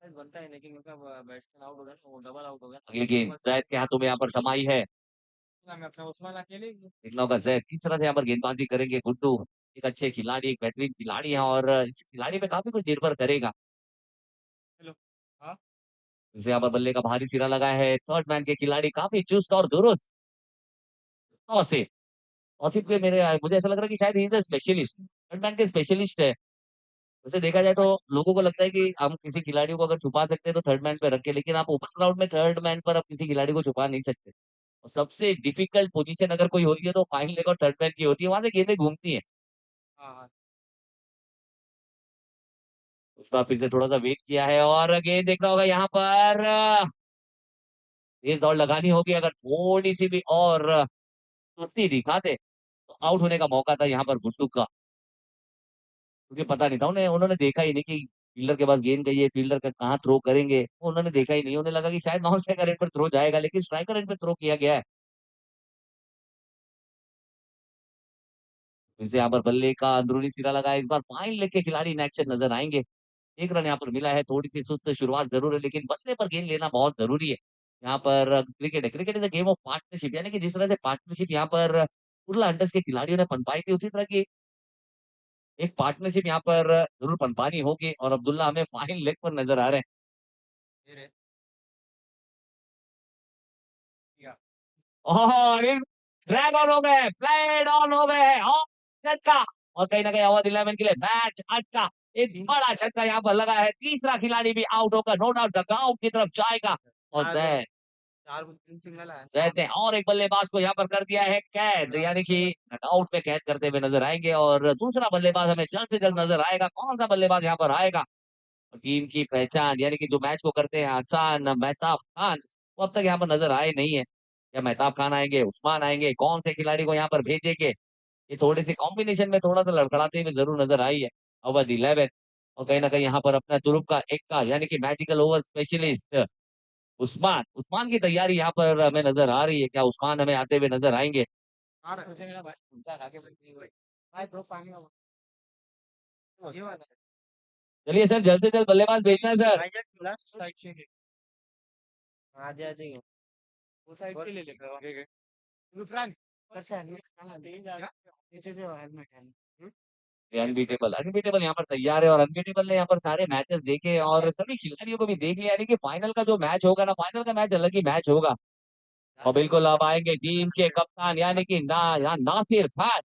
बनता है लेकिन उनका बैट्समैन आउट हो गया वो डबल आउट हो गया अगली गेंद जैद के हाथों में यहाँ पर थमाई है, मैं अपना उस्मान अकेले देखना होगा जैद किस तरह से यहाँ पर गेंदबाजी करेंगे। गुड्डू एक अच्छे खिलाड़ी, एक बेहतरीन खिलाड़ी है, और इस खिलाड़ी पे काफी कुछ निर्भर करेगा। हेलो हाँ जैसे यहाँ पर बल्ले का भारी सिरा लगा है, थर्ड मैन के खिलाड़ी काफी चुस्त और दुरुस्त। तौसीफ, तौसीफ के मेरे मुझे ऐसा लग रहा है कि शायद he is a specialist, third man के स्पेशलिस्ट है। वैसे देखा जाए तो लोगों को लगता है कि हम किसी खिलाड़ी को अगर छुपा सकते हैं तो थर्ड मैन पे रख के, लेकिन आप ओपन ग्राउंड में थर्ड मैन पर आप किसी खिलाड़ी को छुपा नहीं सकते। और सबसे डिफिकल्ट पोजीशन अगर कोई होती है तो फाइनल लेग और थर्ड मैन की होती है, वहां से गेंदें घूमती हैं। हाँ उसका फिर से थोड़ा सा वेट किया है, और गेंद देखना होगा यहाँ पर, तेज दौड़ लगानी होगी, अगर थोड़ी सी भी और सुस्ती दिखाते तो आउट होने का मौका था यहाँ पर गुड्डू का, क्योंकि पता नहीं था उन्हें, उन्होंने देखा ही नहीं कि फील्डर के पास गेंद गई है, फील्डर का कहाँ थ्रो करेंगे, वो उन्होंने देखा ही नहीं, उन्हें लगा कि शायद नॉन स्ट्राइकर एंड पर थ्रो जाएगा, लेकिन स्ट्राइकर एंड पे थ्रो किया गया है। फिर से यहाँ पर बल्ले का अंदरूनी सिरा लगा है, इस बार फाइन लेग के खिलाड़ी इन एक्शन नजर आएंगे। एक रन यहाँ पर मिला है, थोड़ी सी सुस्त शुरुआत जरूर है, लेकिन बल्ले पर गेंद लेना बहुत जरूरी है। यहाँ पर क्रिकेट है, cricket is a game of partnership, यानी कि जिस तरह से पार्टनरशिप यहाँ पर उर्ला हंटर्स के खिलाड़ियों ने पनपाई थी, उसी तरह की एक पार्टनरशिप यहाँ पर जरूर पनपानी होगी, और अब्दुल्ला हमें फाइन लेग पर नजर आ रहे फिर हैं। और ड्रैग ऑन हो गए, फ्लाइट ऑन हो गए, और झटका, और कहीं ना कहीं अवध 11 के लिए मैच अटका। एक बड़ा झटका यहाँ पर लगा है, तीसरा खिलाड़ी भी आउट होकर नो डाउट डगआउट की तरफ जाएगा, और चार 4 सिंगल है। रहते हैं, और एक बल्लेबाज को यहाँ पर कर दिया है कैद, यानी कि नॉकआउट में कैद करते हुए नजर आएंगे, और दूसरा बल्लेबाज हमें जल्द से जल्द नजर आएगा। कौन सा बल्लेबाज यहाँ पर आएगा? टीम की पहचान, यानी कि जो मैच को करते हैं आसान, मेहताब खान, वो अब तक यहाँ पर नजर आए नहीं है। या मेहताब खान आएंगे, उस्मान आएंगे, कौन से खिलाड़ी को यहाँ पर भेजेंगे? ये थोड़ी सी कॉम्बिनेशन में थोड़ा सा लड़खड़ाते हुए जरूर नजर आई है अवध 11, और कहीं ना कहीं यहाँ पर अपना तुरुप का एक का, यानी कि magical over specialist Usman, Usman की तैयारी यहाँ पर हमें नजर आ रही है। क्या उस्मान हमें आते हुए नजर आएंगे? मुझे मेरा भाई उनका आगे बढ़ती हुई भाई ब्रो पानी का ये वाला चलिए सर, जल्द से जल्द बल्लेबाज भेजना है सर। भाईजान खुला साइड से ले आ जाएंगे वो साइड से ले लेगा ठीक है इरफान कैसे है नीचे से हेलमेट है अनबीटेबल, अनबीटेबल यहाँ पर तैयार है, और अनबीटेबल ने यहाँ पर सारे मैचेस देखे और सभी खिलाड़ियों को भी देख लिया, यानी कि फाइनल का जो मैच होगा ना, फाइनल का मैच अलग ही मैच होगा। और बिल्कुल अब आएंगे टीम के कप्तान, यानी कि यहाँ नासिर खान।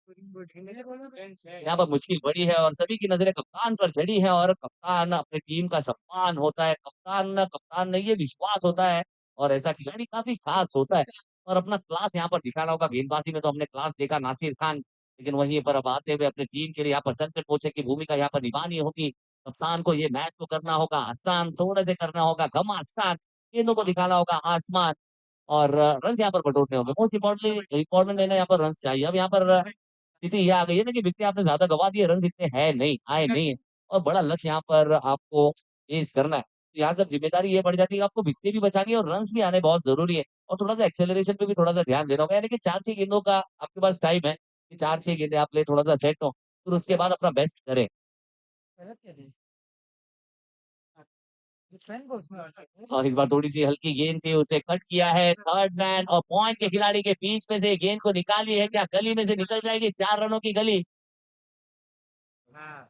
यहाँ पर मुश्किल बड़ी है और सभी की नजरें कप्तान पर चढ़ी है, और कप्तान अपनी टीम का सम्मान होता है, कप्तान कप्तान नहीं, ये विश्वास होता है, और ऐसा खिलाड़ी काफी खास होता है, और अपना क्लास यहाँ पर दिखाना होगा। गेंदबाजी में तो हमने क्लास देखा नासिर खान, लेकिन वहीं पर अब आते हुए अपनी टीम के लिए यहाँ पर संकट मोचक की भूमिका यहाँ पर निभानी होगी। कप्तान को ये मैच को करना होगा आसान, थोड़े से करना होगा घमासान, गेंदों को दिखाना होगा आसमान, और रन यहाँ पर बटोरने होंगे। मोस्ट इम्पोर्टेंटली इम्पोर्टेंट है ना, यहाँ पर रन चाहिए। अब यहाँ पर स्थिति ये आ गई है ना कि विकेट आपने ज्यादा गवा दिए, रन इतने है नहीं, आए नहीं है, और बड़ा लक्ष्य यहाँ पर आपको फेस करना है। तो यहाँ से जिम्मेदारी ये बढ़ जाती है कि आपको विकेट भी बचानी है और रन भी आने बहुत जरूरी है, और थोड़ा सा एक्सेलरेशन पे भी थोड़ा सा ध्यान देना होगा, यानी कि 4-6 गेंदों का आपके पास टाइम है कि 4-6 गेंदे आप ले, थोड़ा सा सेट हो, फिर उसके बाद अपना बेस्ट करें। गलत क्या दी फ्रेंड को उसमें और इस बार थोड़ी सी हल्की गेंद थी, उसे कट किया है थर्ड मैन, और पॉइंट के खिलाड़ी के बीच में से गेंद को निकाली है, क्या गली में से निकल जाएगी? 4 रनों की गली। हाँ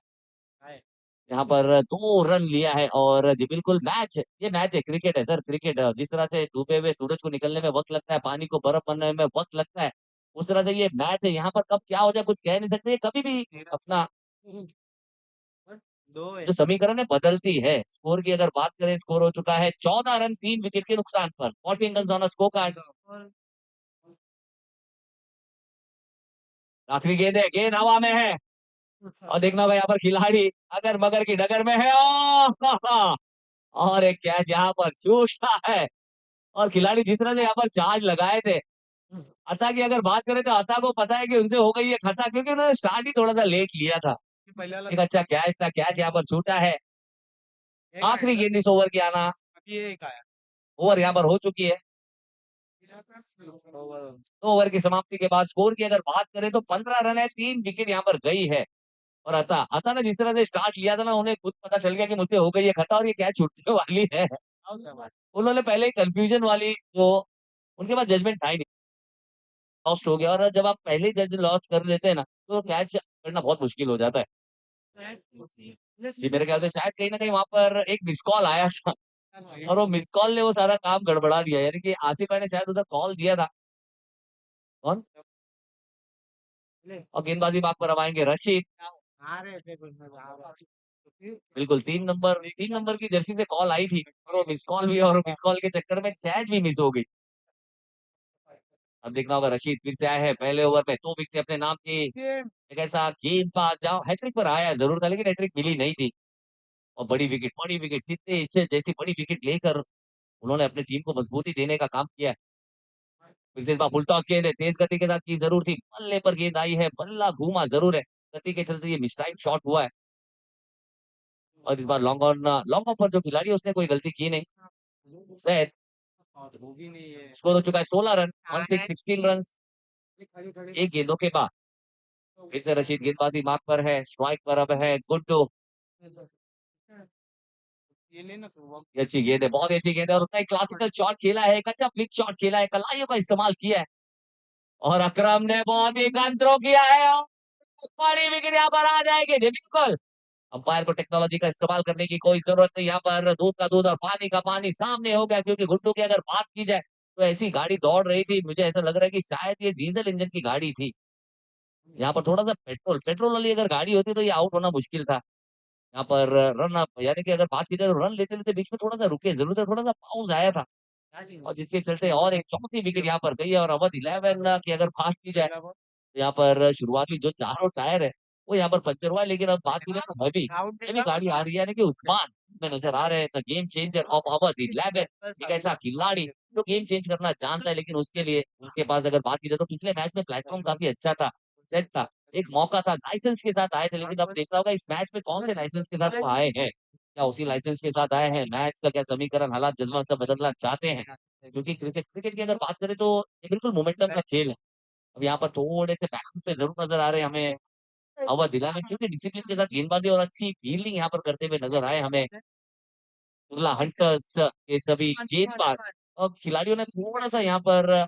यहाँ पर 2 रन लिया है, और जी बिल्कुल मैच, ये मैच है, क्रिकेट है सर, क्रिकेट है। जिस तरह से डूबे हुए सूरज को निकलने में वक्त लगता है, पानी को बर्फ बनने में वक्त लगता है, उस तरह से ये मैच है। यहाँ पर कब क्या हो जाए कुछ कह नहीं सकते, ये कभी भी अपना दो है जो समीकरण है बदलती है। स्कोर की अगर बात करें, स्कोर हो चुका है 14 रन 3 विकेट के नुकसान पर, 14 रन ऑन स्कोर कार्ड। आखिरी गेंद है, गेंद हवा में है, और देखना होगा यहाँ पर खिलाड़ी अगर मगर की डगर में है, और एक कैच यहाँ पर चूसा है, और खिलाड़ी जिस तरह से यहाँ पर चार्ज लगाए थे, अता की अगर बात करें तो अता को पता है कि उनसे हो गई है खता, क्योंकि उन्होंने स्टार्ट ही थोड़ा सा लेट लिया था। पहले वाला एक अच्छा कैच था, कैच यहाँ पर छूटा है। आखिरी गेंद इस ओवर की आना, अभी ये एक आया ओवर यहाँ पर हो चुकी है। ओवर 2 ओवर की समाप्ति के बाद स्कोर की अगर बात करें तो 15 रन है, 3 विकेट यहाँ पर गई है, और अता अता ने जिस तरह से स्टार्ट लिया था ना, उन्हें खुद पता चल गया कि मुझसे हो गई है खता, और ये कैच छूटने वाली है। उन्होंने पहले ही कंफ्यूजन वाली जो उनके पास जजमेंट था ही नहीं, लॉस्ट हो गया, और जब आप पहले ही जज लॉस्ट कर देते हैं ना, तो कैच करना बहुत मुश्किल हो जाता है। जी मेरे ख्याल से शायद कहीं ना कहीं वहां पर एक मिस कॉल आया था, और वो मिस कॉल ने वो सारा काम गड़बड़ा दिया, यानी कि आसिफ भाई ने शायद उधर कॉल दिया था। कौन? और गेंदबाजी बाग पर अब आएंगे रशीद। आ रहे थे कुछ में बाहर बिल्कुल 3 नंबर की जर्सी से कॉल आई थी, और वो मिस कॉल भी, और मिस कॉल के चक्कर में कैच भी मिस हो गई। अब देखना होगा, रशीद फिर से आए हैं, पहले ओवर में 2 विकेट अपने नाम की, एक ऐसा गेंदबाज जहाँ हैट्रिक पर आया जरूर था, लेकिन हैट्रिक मिली नहीं थी, और बड़ी विकेट सीधे इच्छे जैसी बड़ी विकेट लेकर उन्होंने अपनी टीम को मजबूती देने का काम किया है। इस बार फुल टॉस गेंद है, तेज गति के साथ की जरूर थी, बल्ले पर गेंद आई है, बल्ला घूमा जरूर है, गति के चलते ये मिस टाइम शॉट हुआ है। और इस बार लॉन्ग ऑन पर जो खिलाड़ी है उसने कोई गलती की नहीं। शायद स्कोर हो चुका है 16 रन, 16 रन एक गेंदों के बाद। फिर से रशीद गेंदबाजी मार्क पर है, स्ट्राइक पर अब है गुड्डू। ये अच्छी गेंद है, बहुत अच्छी गेंद है, और उतना ही क्लासिकल शॉट खेला है, एक अच्छा फ्लिक शॉट खेला है, कलाइयों का इस्तेमाल किया है, और अकरम ने बहुत ही गन थ्रो किया है, और बड़ी विकेट यहाँ पर आ जाएगी जी, बिल्कुल। अंपायर को टेक्नोलॉजी का इस्तेमाल करने की कोई जरूरत नहीं, यहाँ पर दूध का दूध और पानी का पानी सामने हो गया, क्योंकि गुड्डू की अगर बात की जाए तो ऐसी गाड़ी दौड़ रही थी, मुझे ऐसा लग रहा है कि शायद ये डीजल इंजन की गाड़ी थी। यहाँ पर थोड़ा सा पेट्रोल वाली अगर गाड़ी होती तो ये आउट होना मुश्किल था। यहाँ पर रन अप, यानी कि अगर बात की जाए तो रन लेते लेते बीच में थोड़ा सा रुके जरूर थे, थोड़ा सा पाउस आया था, और जिसके चलते और एक चौथी विकेट यहाँ पर गई है। और अवध 11 की अगर बात की जाए तो यहाँ पर शुरुआती जो चारों टायर है वो यहाँ पर पंचर हुआ है, लेकिन अब बात की जाए तो हैवी गाड़ी आ रही है, यानी कि उस्मान में नजर आ रहे हैं, the game changer of Awadh 11, एक ऐसा खिलाड़ी जो गेम चेंज करना जानता है, लेकिन उसके लिए उनके पास अगर बात की जाए तो पिछले मैच में प्लेटफॉर्म काफी अच्छा था, सेट था, एक मौका था, लाइसेंस के साथ आए थे, लेकिन अब देखना होगा इस मैच में कौन से लाइसेंस के साथ वो आए हैं, क्या उसी लाइसेंस के साथ आए हैं, मैच का क्या समीकरण, हालात जज्बा सब बदलना चाहते हैं, क्योंकि क्रिकेट की अगर बात करें तो ये बिल्कुल मोमेंटम का खेल है। अब यहाँ पर थोड़े से बैलेंस पे जरूर नजर आ रहे हैं हमें अवध दिला में, क्योंकि डिसिप्लिन के साथ गेंदबाजी और अच्छी फील्डिंग यहाँ पर करते हुए नजर आए हमें उर्ला हंटर्स के सभी गेंदबाज। और खिलाड़ियों ने थोड़ा सा यहाँ पर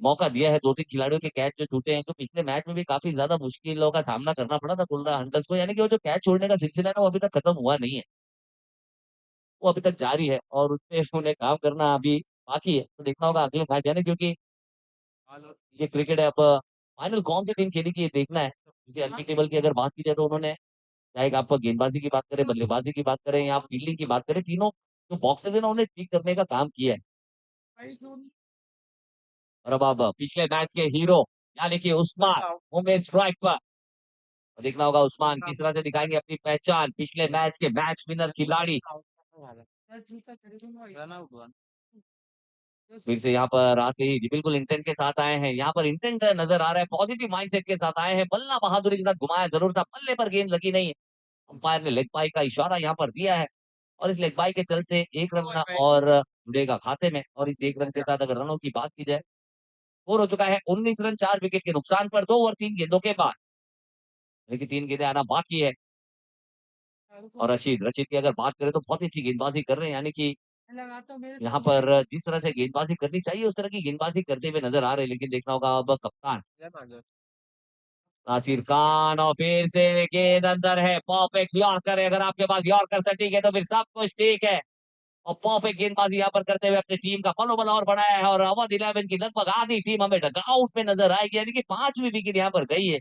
मौका दिया है, 2-3 खिलाड़ियों के कैच जो छूटे हैं, तो पिछले मैच में भी काफी ज्यादा मुश्किलों का सामना करना पड़ा था कुर्ला हंटर्स को, यानी कि वो जो कैच छोड़ने का सिलसिला है ना वो अभी तक खत्म हुआ नहीं है, वो अभी तक जारी है, और उसपे उन्हें काम करना अभी बाकी है, तो देखना होगा अगले मैच है ना, क्योंकि ये क्रिकेट है, अब फाइनल कौन सी टीम खेलेगी ये देखना है। जैसे एलपी टेबल की अगर बात की जाए तो उन्होंने, चाहे आप गेंदबाजी की बात करें, बल्लेबाजी की बात करें या फील्डिंग की बात करें, तीनों जो बॉक्सेज है ना उन्हें ठीक करने का काम किया है। और अब पिछले मैच के हीरो यानी कि उस्मान होंगे स्ट्राइक पर, और देखना होगा उस्मान किस तरह से दिखाएंगे अपनी पहचान, पिछले मैच के मैच विनर खिलाड़ी। फिर से यहाँ पर आते ही जी बिल्कुल इंटेंट के साथ आए हैं, यहाँ पर इंटेंट नजर आ रहा है, पॉजिटिव माइंडसेट के साथ आए हैं, बल्ला बहादुरी के साथ घुमाया जरूर था, बल्ले पर गेंद लगी नहीं है, अंपायर ने लेग बाई का इशारा यहाँ पर दिया है, और इस लेग बाई के चलते एक रन और जुड़ेगा खाते में, और इस एक रन के साथ अगर रनों की बात की जाए, स्कोर हो चुका है 19 रन 4 विकेट के नुकसान पर, 2 और 3 गेंदों के बाद, लेकिन 3 गेंदें आना बाकी है। और रशीद रशीद की अगर बात करें तो बहुत ही अच्छी गेंदबाजी कर रहे हैं, यानी कि यहाँ पर जिस तरह से गेंदबाजी करनी चाहिए उस तरह की गेंदबाजी करते हुए नजर आ रहे हैं, लेकिन देखना होगा अब कप्तान नासिर खान, और फिर से गेंद अंदर है, परफेक्ट यॉर्कर है, अगर आपके पास यॉर्कर सटीक है तो फिर सब कुछ ठीक है, और परफेक्ट गेंदबाजी यहाँ पर करते हुए अपनी टीम का मनोबल और बढ़ाया है, और अवध 11 की लगभग आधी टीम हमें डगआउट में नजर आएगी, यानी कि 5वीं विकेट यहाँ पर गई है।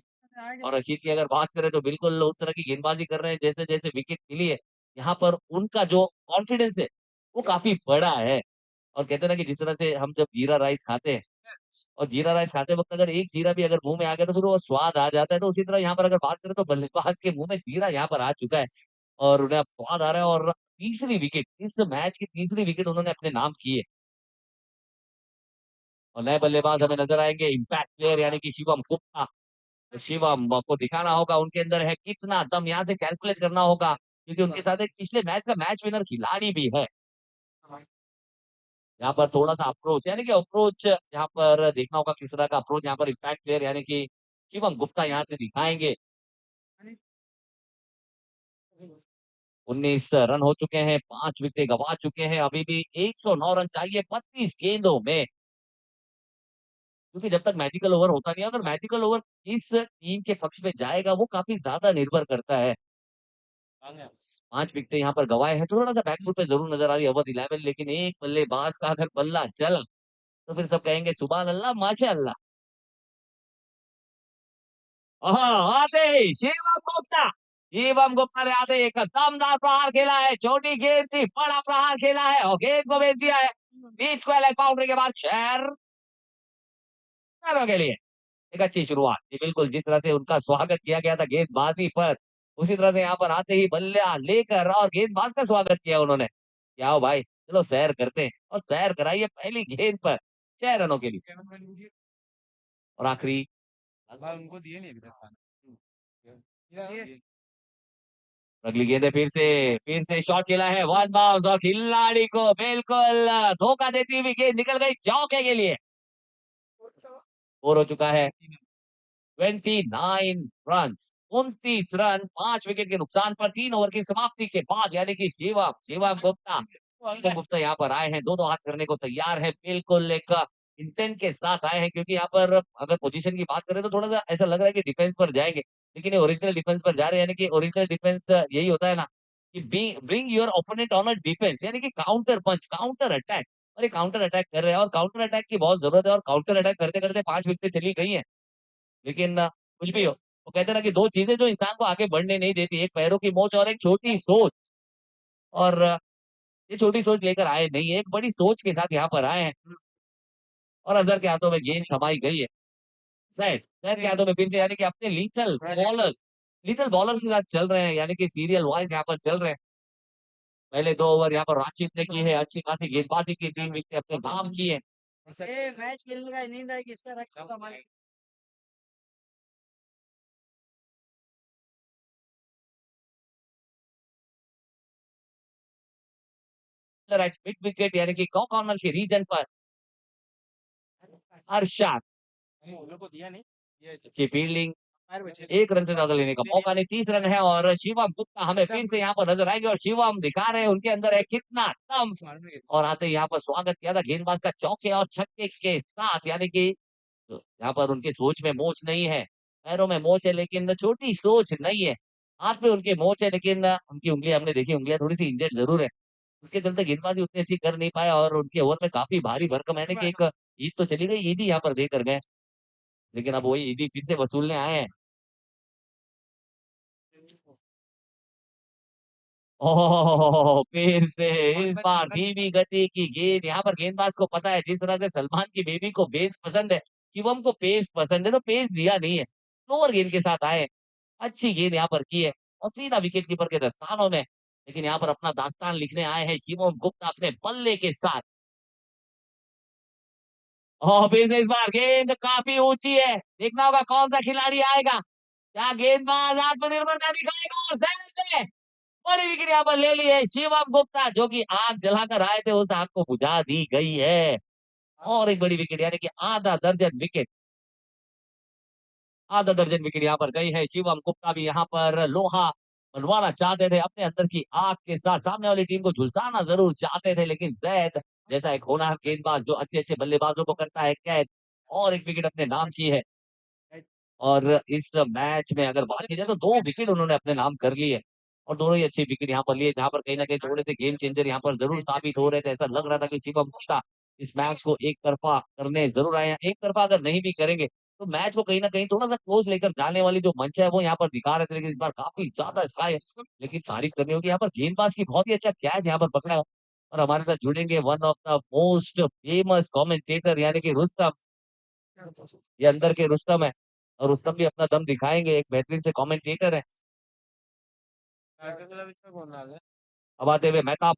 और रशीद की अगर बात करें तो बिल्कुल उस तरह की गेंदबाजी कर रहे हैं जैसे जैसे विकेट मिली है, यहाँ पर उनका जो कॉन्फिडेंस है वो काफी बड़ा है। और कहते हैं ना कि जिस तरह से हम जब जीरा राइस खाते हैं, और जीरा राइस खाते वक्त अगर एक जीरा भी अगर मुंह में आ गया तो फिर वो स्वाद आ जाता है, तो उसी तरह यहाँ पर अगर बात करें तो बल्लेबाज के मुंह में जीरा यहाँ पर आ चुका है, और उन्हें अब स्वाद आ रहा है, और तीसरी विकेट इस मैच की तीसरी विकेट उन्होंने अपने नाम की है। और नए बल्लेबाज हमें नजर आएंगे, इम्पैक्ट प्लेयर यानी कि शिवम गुप्ता। तो शिवम को दिखाना होगा उनके अंदर है कितना दम, यहाँ से कैलकुलेट करना होगा, क्योंकि उनके साथ एक पिछले मैच का मैच विनर खिलाड़ी भी है। यहाँ पर थोड़ा सा अप्रोच, यानी कि अप्रोच यहाँ पर देखना होगा किस तरह का अप्रोच यहाँ पर इम्पैक्ट प्लेयर यानी कि शिवम गुप्ता यहाँ से दिखाएंगे। 19 रन हो चुके हैं, 5 विकेट गंवा चुके हैं, अभी भी 109 रन चाहिए 32 गेंदों में, क्योंकि जब तक मैजिकल ओवर होता नहीं है, अगर मैजिकल ओवर किस टीम के पक्ष में जाएगा वो काफी ज्यादा निर्भर करता है। 5 विकेट यहाँ पर गंवाए हैं, थोड़ा सा बैकफुट पे जरूर नजर आ रही है अवध 11, लेकिन एक बल्लेबाज का अगर बल्ला चला तो फिर सब कहेंगे सुभान अल्लाह माशाअल्लाह। आते ही शिवम गुप्ता ने आते ही एक दमदार प्रहार खेला है, छोटी गेंद थी, बड़ा प्रहार खेला है, और गेंद को भेज दिया है बीच को लेग बाउंड्री के बाद शहर के लिए। एक अच्छी शुरुआत जी, बिल्कुल जिस तरह से उनका स्वागत किया गया था गेंदबाजी पर, उसी तरह से यहाँ पर आते ही बल्ला लेकर और गेंदबाज का स्वागत किया उन्होंने। क्या हो भाई, चलो सैर करते हैं, और सैर कराइए पहली गेंद पर 6 रनों के लिए। और आखिरी उनको दिए नहीं अभी तक। अगली गेंद है, फिर से शॉट खेला है, वन बाउंस और खिलाड़ी को बिल्कुल धोखा देती हुई गेंद निकल गई चौके के लिए। स्कोर हो चुका है 29 रन, 29 रन 5 विकेट के नुकसान पर 3 ओवर की समाप्ति के बाद, यानी कि शिवम गुप्ता यहाँ पर आए हैं, दो हाथ करने को तैयार है, बिल्कुल एक इंटेंट के साथ आए हैं, क्योंकि यहाँ पर अगर पोजीशन की बात करें तो थोड़ा सा ऐसा लग रहा है कि डिफेंस पर जाएंगे, लेकिन ये ओरिजिनल डिफेंस पर जा रहे हैं, यानी कि ओरिजिनल डिफेंस यही होता है ना कि bring your opponent on a defence, यानी कि काउंटर पंच, काउंटर अटैक। और ये काउंटर अटैक कर रहे हैं और काउंटर अटैक की बहुत जरूरत है, और काउंटर अटैक करते करते 5 विकेट चली गई है। लेकिन कुछ भी हो, वो कहते हैं ना कि दो चीजें जो इंसान को आगे बढ़ने नहीं देती, एक पैरों की मोच और एक छोटी सोच। और ये छोटी सोच लेकर आए नहीं है, एक बड़ी सोच के साथ यहाँ पर आए हैं। और अजहर के हाथों में गेंद थमाई गई है। जैद के हाथों में फिर से, यानी कि अपने लीथल बॉलर के साथ चल रहे हैं, यानी कि सीरियल वाइज यहाँ पर चल रहे हैं। पहले 2 ओवर यहाँ पर रांची ने की है, अच्छी खासी गेंदबाजी की, 3 विकेट अपने नाम की है। मैच खेलने का नींद है किसका रखा हमारे मिड विकेट, यानी कि कॉर्नर के रीजन पर अरशद, को दिया नहीं अच्छी फील्डिंग, पैर बचे 1 रन से ज्यादा लेने का मौका नहीं, 30 रन है। और शिवम गुप्ता हमें फिर से यहाँ पर नजर आएंगे, और शिवम दिखा रहे हैं उनके अंदर है कितना दम। और आते ही यहाँ पर स्वागत किया था गेंदबाज का चौके और छक्के के साथ, यानी कि यहाँ पर उनकी सोच में मोच नहीं है, पैरों में मोच है लेकिन छोटी सोच नहीं है, हाथ में उनके मोच है लेकिन उनकी उंगलियां हमने देखी, उंगलियां थोड़ी सी इंजर्ड जरूर है, उसके चलते गेंदबाजी उतनी अच्छी कर नहीं पाया, और उनके ओवर में काफी भारी भरकम, यानी कि एक ईद तो चली गई, ईद ही यहाँ पर देकर गए, लेकिन अब वही ईदी फिर से वसूलने आए हैं। ओह, फिर से इस बार धीमी गति की गेंद, यहाँ पर गेंदबाज को पता है जिस तरह से सलमान की बेबी को पेस पसंद है, शिवम को पेस पसंद है, तो पेस दिया नहीं है, लोअर गेंद के साथ आए, अच्छी गेंद यहाँ पर की है, और सीधा विकेट कीपर के दस्तानों में। लेकिन यहाँ पर अपना दास्तान लिखने आए हैं शिवम गुप्ता अपने बल्ले के साथ। और फिर से इस बार गेंद काफी ऊंची है, देखना होगा कौन सा खिलाड़ी आएगा, क्या गेंदबाज आत्मनिर्भरता दिखाएगा, और जैसे बड़ी विकेट यहाँ पर ले ली है शिवम गुप्ता, जो कि आग जलाकर आए थे, उस आग को बुझा दी गई है। और एक बड़ी विकेट, यानी कि आधा दर्जन विकेट यहाँ पर गई है। शिवम गुप्ता भी यहाँ पर लोहा मनवाना चाहते थे, अपने अंदर की आग के साथ सामने वाली टीम को झुलसाना जरूर चाहते थे, लेकिन जैद जैसा एक होनहार गेंदबाज जो अच्छे अच्छे बल्लेबाजों को करता है कैद, और एक विकेट अपने नाम की है। और इस मैच में अगर बात की जाए तो 2 विकेट उन्होंने अपने नाम कर लिए, और दोनों ही अच्छी विकेट यहाँ पर लिए, जहां पर कहीं ना कहीं थोड़े से गेम चेंजर यहाँ पर जरूर साबित हो रहे थे। ऐसा लग रहा था कि शिवम गुप्ता इस मैच को एक तरफा करने जरूर आए हैं, एक तरफा अगर नहीं भी करेंगे तो मैच को कहीं ना कहीं थोड़ा सा क्लोज लेकर जाने वाली जो मंच है वो यहाँ पर दिखा रहे थे, लेकिन इस बार काफी ज्यादा स्काई, लेकिन तारीफ करनी होगी यहाँ पर गेंदबाज की, बहुत ही अच्छा कैच यहाँ पर पकड़ा है। और हमारे साथ जुड़ेंगे one of the most famous commentator, यानी कि रुस्तम, ये अंदर के रुस्तम है, और रुस्तम भी अपना दम दिखाएंगे, एक बेहतरीन से कमेंटेटर है। कौन आ गया अब आते हुए मेहताब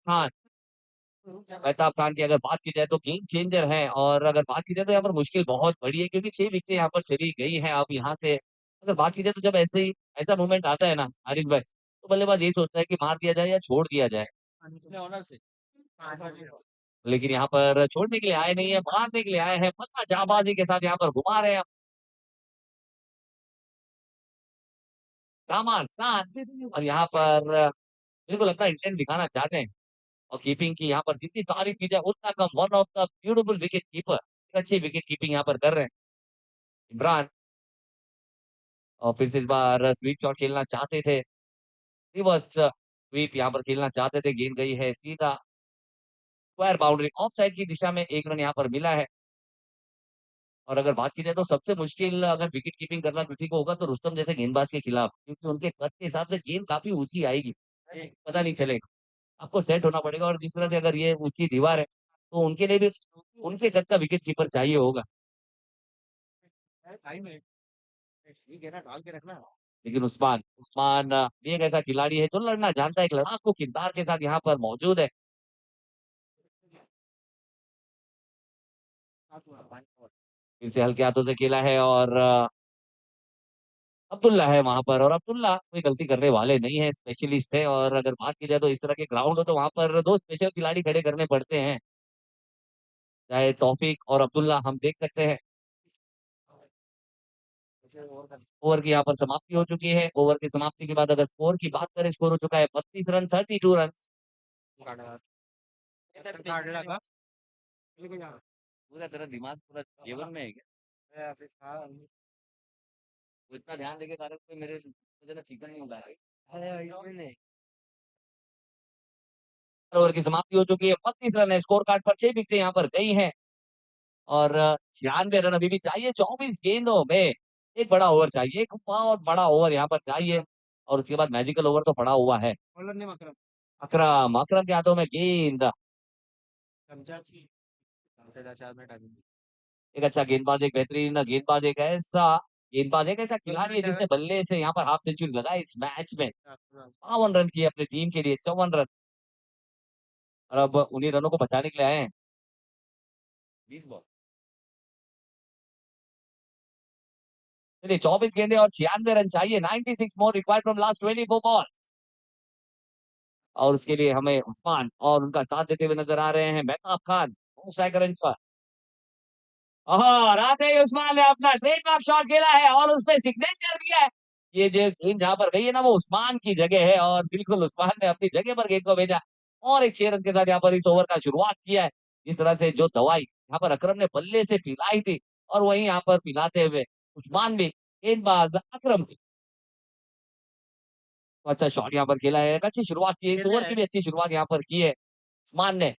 खान की अगर बात की जाए तो गेम चेंजर है, और अगर बात की जाए तो यहाँ पर मुश्किल बहुत बड़ी है, क्योंकि 6 विकेट यहाँ पर चली गई है। अब यहाँ से अगर बात की जाए तो जब ऐसा मूवमेंट आता है ना आरिफ भाई, तो बल्लेबाज यही सोचता है कि मार दिया जाए या छोड़ दिया जाए, अपने ऑनर से लेकिन यहाँ पर छोड़ने के लिए आए नहीं है, मारने के लिए आए हैं, पता जाबाजी के साथ यहाँ पर घुमा रहे हैं दामाद खान। और यहाँ पर बिल्कुल अपना इंटेंट दिखाना चाहते हैं, और कीपिंग की यहाँ पर जितनी तारीफ की जाए उतना कम, one of the beautiful wicket keeper, अच्छी विकेट कीपिंग यहाँ पर कर रहे हैं इमरान। और फिर से इस बार स्वीप शॉट खेलना चाहते थे, रिवर्स स्वीप यहाँ पर खेलना चाहते थे, गेंद गई है सीधा स्क्वायर बाउंड्री, ऑफ साइड की दिशा में 1 रन यहाँ पर मिला है। और अगर बात की जाए तो सबसे मुश्किल अगर विकेट कीपिंग करना किसी को होगा तो रुस्तम जैसे गेंदबाज के खिलाफ, क्योंकि उनके कद के हिसाब से गेंद काफी ऊंची आएगी, पता नहीं चलेगा, आपको सेट होना पड़ेगा। और जिस तरह से अगर ये ऊंची दीवार है तो उनके लिए भी उनके कद का विकेट कीपर चाहिए होगा। टाइम है ठीक है ना डाल के रखना लेकिन उस्मान उस्मान भी एक ऐसा खिलाड़ी है जो लड़ना जानता है, एक लड़ाकू किरदार के साथ यहाँ पर मौजूद है। फिर से हल्के हाथों से खेला है और अब्दुल्ला है वहां पर, और अब्दुल्ला कोई गलती करने वाले नहीं है, स्पेशलिस्ट है। और अगर बात की जाए तो इस तरह के ग्राउंड हो तो वहां पर दो स्पेशल खिलाड़ी खड़े करने पड़ते हैं, चाहे तौफीक और अब्दुल्ला। हम देख सकते हैं ओवर की यहाँ पर समाप्ति हो चुकी है। ओवर की समाप्ति के बाद अगर स्कोर की बात करें, स्कोर हो चुका है 32 रन, 32 रन। पूरा तेरा दिमाग पूरा जेवर में है क्या? वो इतना ध्यान देके कारण कोई मुझे ना चिकन नहीं उड़ा है। ओवर की समाप्ति हो चुकी है, 32 रन है स्कोर कार्ड पर, 6 विकेटें यहाँ पर गई हैं और 96 रन अभी भी चाहिए 24 गेंदों में। एक बड़ा ओवर चाहिए, एक बहुत बड़ा ओवर यहाँ पर चाहिए, और उसके बाद मैजिकल ओवर तो पड़ा हुआ है। अकरम, अकरम के हाथों में गेंद। एक अच्छा गेंदबाज, एक बेहतरीन गेंदबाज, एक ऐसा खिलाड़ी है जिसने बल्ले से यहाँ पर हाफ सेंचुरी लगाई इस मैच में। 52 रन किए अपनी टीम के लिए, 54 रन, और अब उन्हीं रनों को बचाने के लिए आए हैं 20 बॉल। चलिए 24 गेंदे और 96 रन चाहिए, 96 more required from last 24 ball. और उसके लिए हमें उस्मान और उनका साथ देते हुए नजर आ रहे हैं मेहताब खान स्ट्राइकर रन पर। और आते ही उस्मान ने अपना ट्रेडमार्क शॉट खेला है और उसमें सिग्नेचर दिया है। ये जो गेंद जहां पर गई है ना, वो उस्मान की जगह है, और बिल्कुल उस्मान ने अपनी जगह पर गेंद को भेजा और एक 6 रन के साथ यहाँ पर इस ओवर का शुरुआत किया है। इस तरह से जो दवाई यहाँ पर अकरम ने बल्ले से पिलाई थी, और वहीं यहाँ पर पिलाते हुए उस्मान भी, गेंदबाज अकरम भी तो अच्छा शॉट यहाँ पर खेला है, एक अच्छी शुरुआत की है इस ओवर की भी, अच्छी शुरुआत यहाँ पर की है उस्मान ने।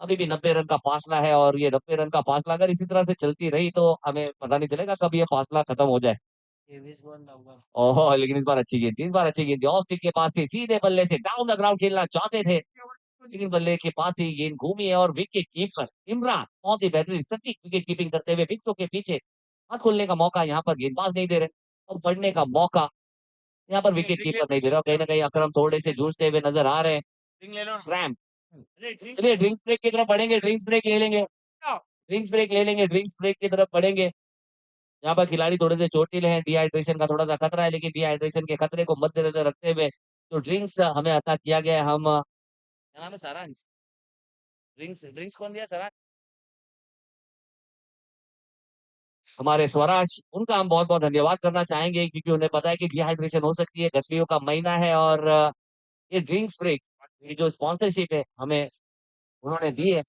अभी भी 90 रन का फासला है, और ये 90 रन का फासला अगर इसी तरह से चलती रही तो हमें पता नहीं चलेगा कब ये फासला खत्म हो जाए। ओहो, लेकिन इस बार अच्छी गेंद थी, इस बार अच्छी गेंद थी, ऑफ स्टिक के पास से सीधे बल्ले से डाउन द ग्राउंड खेलना चाहते थे, लेकिन बल्ले के पास ही गेंद घूमी है, और विकेट कीपर इमरान बहुत ही बेहतरीन सटीक विकेट कीपिंग करते हुए विकेटों के पीछे हाथ खोलने का मौका यहाँ पर गेंदबाज नहीं दे रहे, और बढ़ने का मौका यहाँ पर विकेट कीपर नहीं दे रहा। कहीं ना कहीं अकरम थोड़े से जूझते हुए नजर आ रहे हैं। क्रैम्प। चलिए ड्रिंक्स ब्रेक की तरफ बढ़ेंगे, ड्रिंक्स ब्रेक ले लेंगे, ड्रिंक्स ब्रेक ले लेंगे, ड्रिंक्स ब्रेक की तरफ बढ़ेंगे। यहाँ पर खिलाड़ी थोड़े से चोटिल हैं, डिहाइड्रेशन का थोड़ा सा खतरा है, लेकिन डिहाइड्रेशन के खतरे को मद्देनजर रखते हुए जो ड्रिंक्स हमें अता किया गया है, हम क्या नाम है, सारांश, ड्रिंक्स ड्रिंक्स कौन दिया, सारांश हमारे स्वराज, उनका हम बहुत बहुत धन्यवाद करना चाहेंगे, क्योंकि उन्हें पता है कि डिहाइड्रेशन हो सकती है, गर्मियों का महीना है, और ये ड्रिंक्स ब्रेक, ये जो स्पॉन्सरशिप है हमें उन्होंने दी है।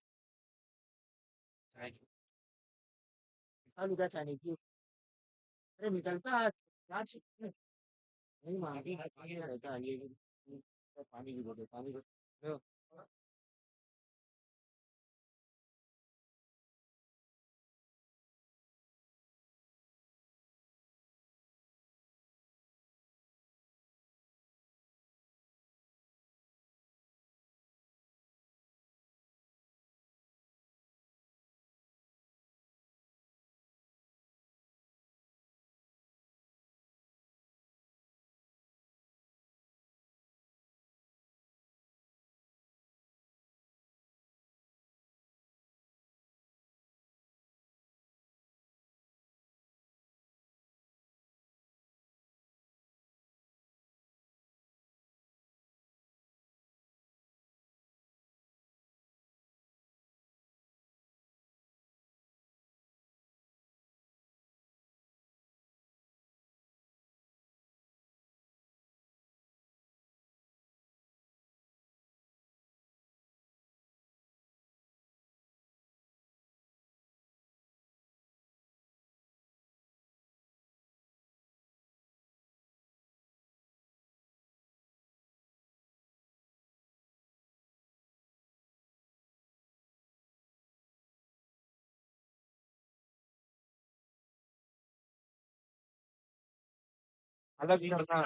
अलग करना।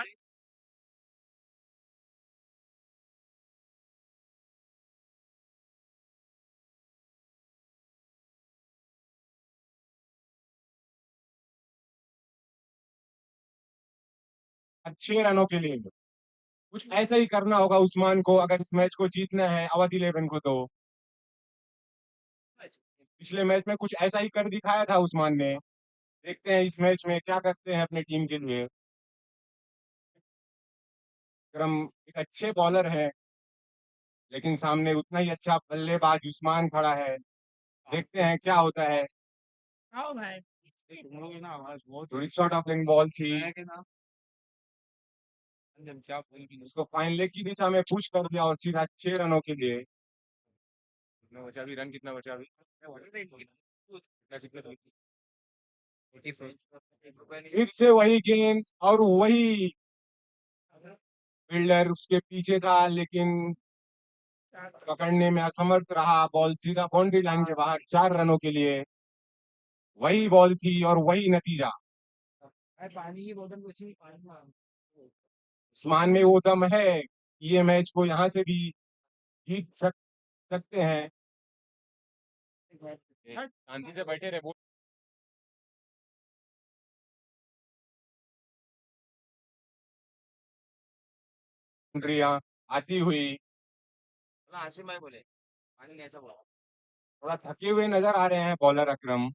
अच्छे रनों के लिए कुछ ऐसा ही करना होगा उस्मान को, अगर इस मैच को जीतना है अवध 11 को तो। पिछले मैच में कुछ ऐसा ही कर दिखाया था उस्मान ने। देखते हैं इस मैच में क्या करते हैं अपने टीम के लिए। विक्रम एक अच्छे बॉलर है, लेकिन सामने उतना ही अच्छा बल्लेबाज उस्मान खड़ा है। देखते हैं क्या होता है। थोड़ी शॉर्ट ऑफ लेग बॉल थी, उसको फाइन लेग की दिशा में पुश कर दिया और सीधा 6 रनों के लिए। कितना बचा अभी? रन कितना बचा अभी? फिर से वही गेंद और वही फील्डर उसके पीछे था, लेकिन पकड़ने में असमर्थ रहा। बॉल सीधा बाउंड्री लाइन के बाहर, 4 रनों के लिए। वही बॉल थी और वही नतीजा। पानी की बोतल कुछ नहीं, पानी मांग। उस्मान में वो दम है कि ये मैच को यहाँ से भी सकते हैं। शांति से बैठे रहे। बाउंड्रियां आती हुई। आसिम भाई बोले पानी कैसा बोला। थोड़ा थके हुए नजर आ रहे हैं बॉलर अकरम।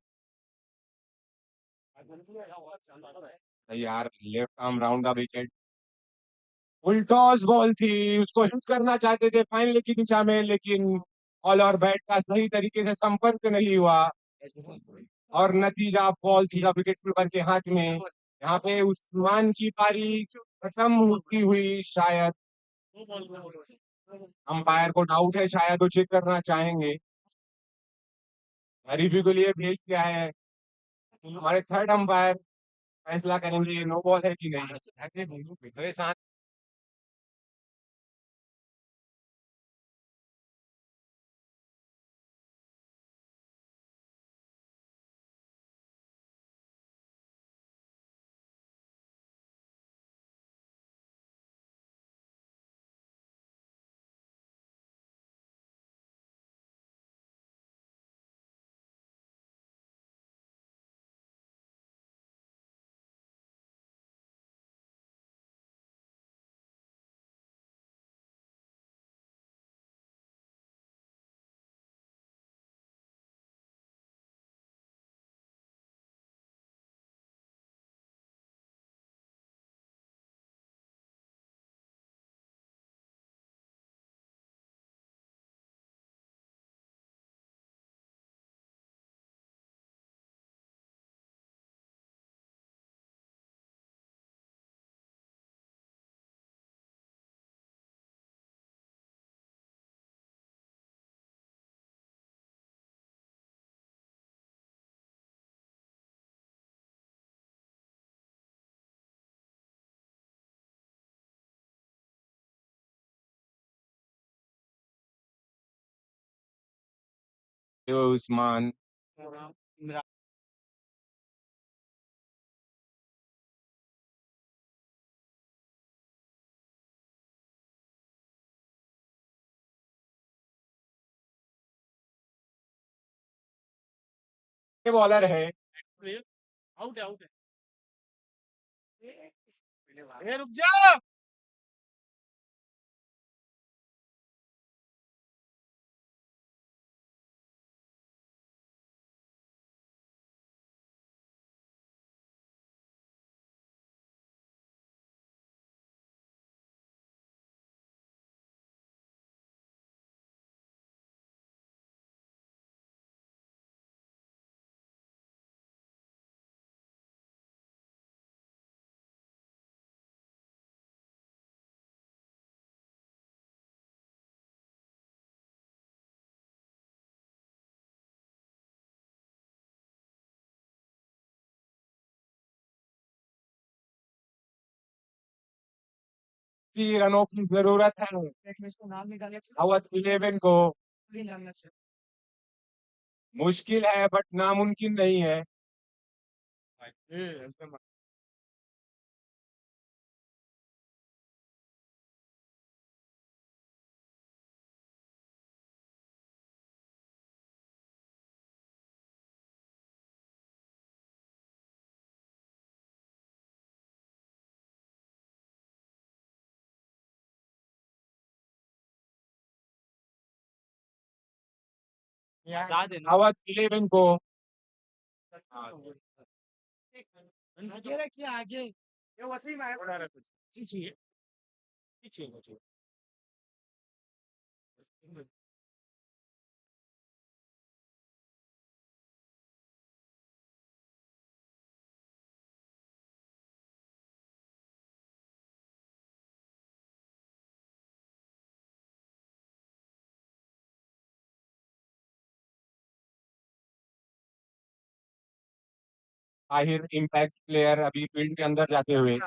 तैयार, left arm round the wicket. Full toss ball थी, उसको हिट करना चाहते थे फाइन लेग की दिशा में, लेकिन बॉल और बैट का सही तरीके से संपर्क नहीं हुआ और नतीजा बॉल सीधा विकेट कीपर के हाथ में। यहाँ पे उस्मान की पारी खत्म होती हुई शायद। अंपायर को डाउट है, शायद वो चेक करना चाहेंगे। रिव्यू के लिए भेज दिया है। हमारे थर्ड अंपायर फैसला करेंगे नो बॉल है कि नहीं। अरे शांत। उस्मान बॉलर है। आउट है, आउट है। रुक जा। रनों की जरूरत है नाम निकाले अवध 11 को। निकालना चाहिए। मुश्किल है बट नामुमकिन नहीं है। आजाद है ना अवध 11 को आगे रखिए आगे ये वसीम है पीछे पीछे ताहिर इम्पैक्ट प्लेयर अभी फील्ड के अंदर जाते हुए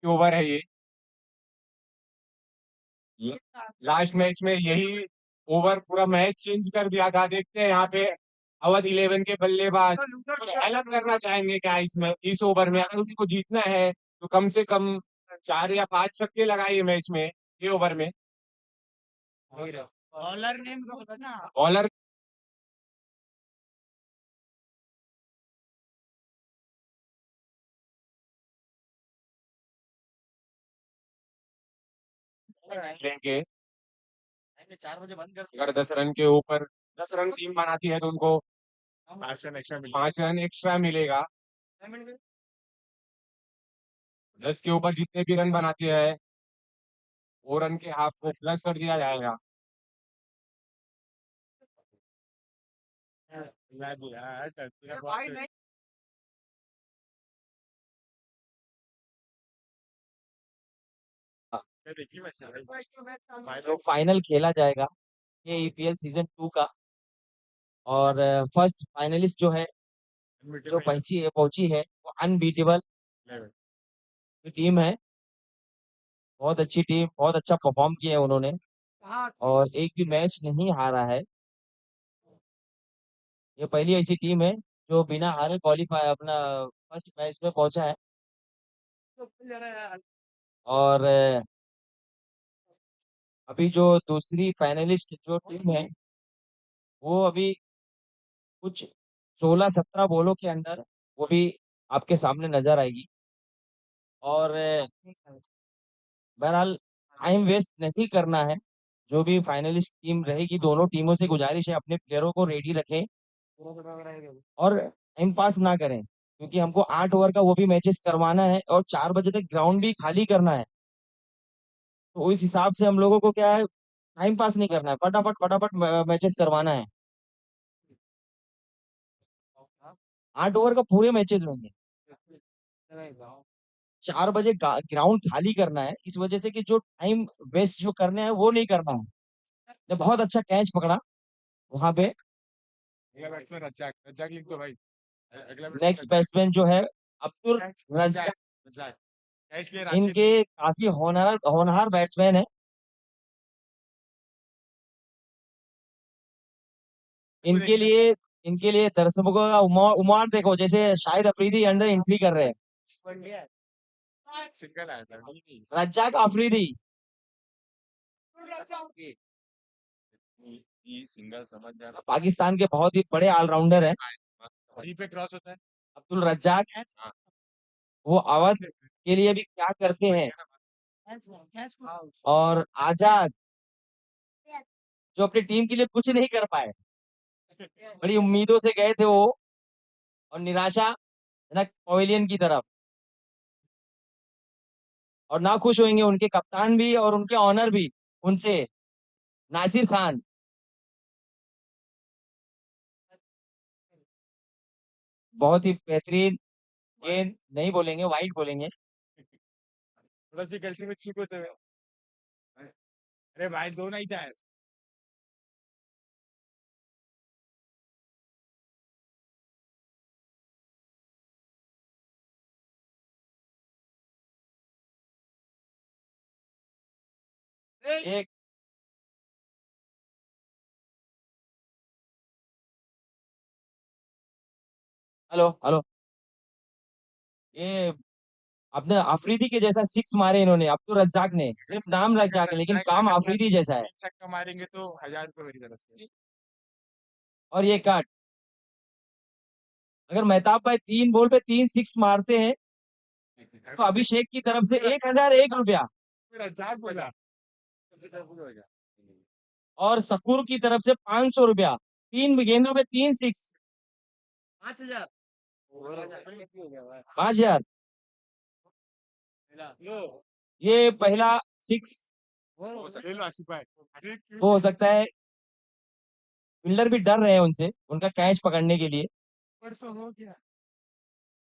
ओवर है ये लास्ट मैच में यही ओवर पूरा मैच चेंज कर दिया था। देखते हैं यहाँ पे अवध 11 के बल्लेबाज कुछ अलग करना चाहेंगे क्या इसमें, इस ओवर में अगर उनको जीतना है तो कम से कम 4 या 5 छक्के लगाइए मैच में, ये ओवर में। बॉलर नेम पूछना बॉलर लेंगे 4 बजे बंद कर अगर 10 रन के ऊपर 10 रन टीम बनाती है तो उनको 5 रन एक्स्ट्रा मिलेगा। 10 के ऊपर जितने भी रन बनाती है वो रन के हाफ को प्लस कर दिया जाएगा। तो फाइनल खेला जाएगा ये ईपीएल सीजन 2 का। और फर्स्ट फाइनलिस्ट जो है जो पहुंची है वो अनबीटेबल टीम है। बहुत अच्छी टीम, बहुत अच्छा परफॉर्म किया है उन्होंने और एक भी मैच नहीं हारा है। ये पहली ऐसी टीम है जो बिना हारे क्वालिफाई अपना फर्स्ट मैच में पहुंचा है। और अभी जो दूसरी फाइनलिस्ट जो टीम है वो अभी कुछ 16-17 बॉलों के अंदर वो भी आपके सामने नजर आएगी। और बहरहाल टाइम वेस्ट नहीं करना है। जो भी फाइनलिस्ट टीम रहेगी दोनों टीमों से गुजारिश है अपने प्लेयरों को रेडी रखें और टाइम पास ना करें, क्योंकि हमको 8 ओवर का वो भी मैचेस करवाना है और 4 बजे तक ग्राउंड भी खाली करना है। तो इस हिसाब से हम लोगों को क्या है, टाइम पास नहीं करना है, फटाफट फटाफट मैचेस करवाना है। 8 ओवर का पूरे मैचेस होंगे। 4 बजे ग्राउंड खाली करना है, इस वजह से कि जो टाइम वेस्ट जो करने हैं वो नहीं करना है। ने बहुत अच्छा कैच पकड़ा वहां पे। अगला बैट्समैन रज्जाक, रज्जाक लिख दो भाई। अगला नेक्स्ट बैट्समैन जो है अब्दुल रज्जाक। कैच लिए राशिद। इनके काफी होनहार होनहार बैट्समैन है। इनके लिए इनके लिए दर्शकों का उमार देखो, जैसे शाहिद अफरीदी अंदर एंट्री कर रहे हैं। सिंगल आया था। रज्जाक अफरीदी ये सिंगल समझ जा रहा पाकिस्तान के बहुत ही बड़े ऑलराउंडर है। वहीं पे क्रॉस होता है। अब्दुल रज्जाक हाँ। वो अवध के लिए भी क्या करते हैं। और आजाद जो अपनी टीम के लिए कुछ नहीं कर पाए, बड़ी उम्मीदों से गए थे वो और निराशा जनक पवेलियन की तरफ। और ना खुश होंगे उनके कप्तान भी और उनके ऑनर भी उनसे, नासिर खान। बहुत ही बेहतरीन गेंद, नहीं बोलेंगे वाइड बोलेंगे। थोड़ा सी गलती में चूक होते हुए। अरे भाई दो नहीं था। एक हेलो हेलो ये अपने अफरीदी के जैसा सिक्स मारे इन्होंने, अब तो रज्जाक ने, सिर्फ नाम रज्जाक है लेकिन काम अफरीदी जैसा है। 3 छक्का मारेंगे तो 1000 रुपये मेरी तरफ से। और ये काट, अगर मेहताब भाई 3 बॉल पे 3 सिक्स मारते हैं तो अभिषेक की तरफ से 1001 रुपया, रज्जाक बोला। और सकूर की तरफ से 500 रुपया, 3 गेंदों पे 3 सिक्स, 5000 5,000। लो ये पहला सिक्स ले लो आसिफ भाई। वो हो सकता है, फील्डर भी डर रहे हैं उनसे, उनका कैच पकड़ने के लिए। परसों हो गया।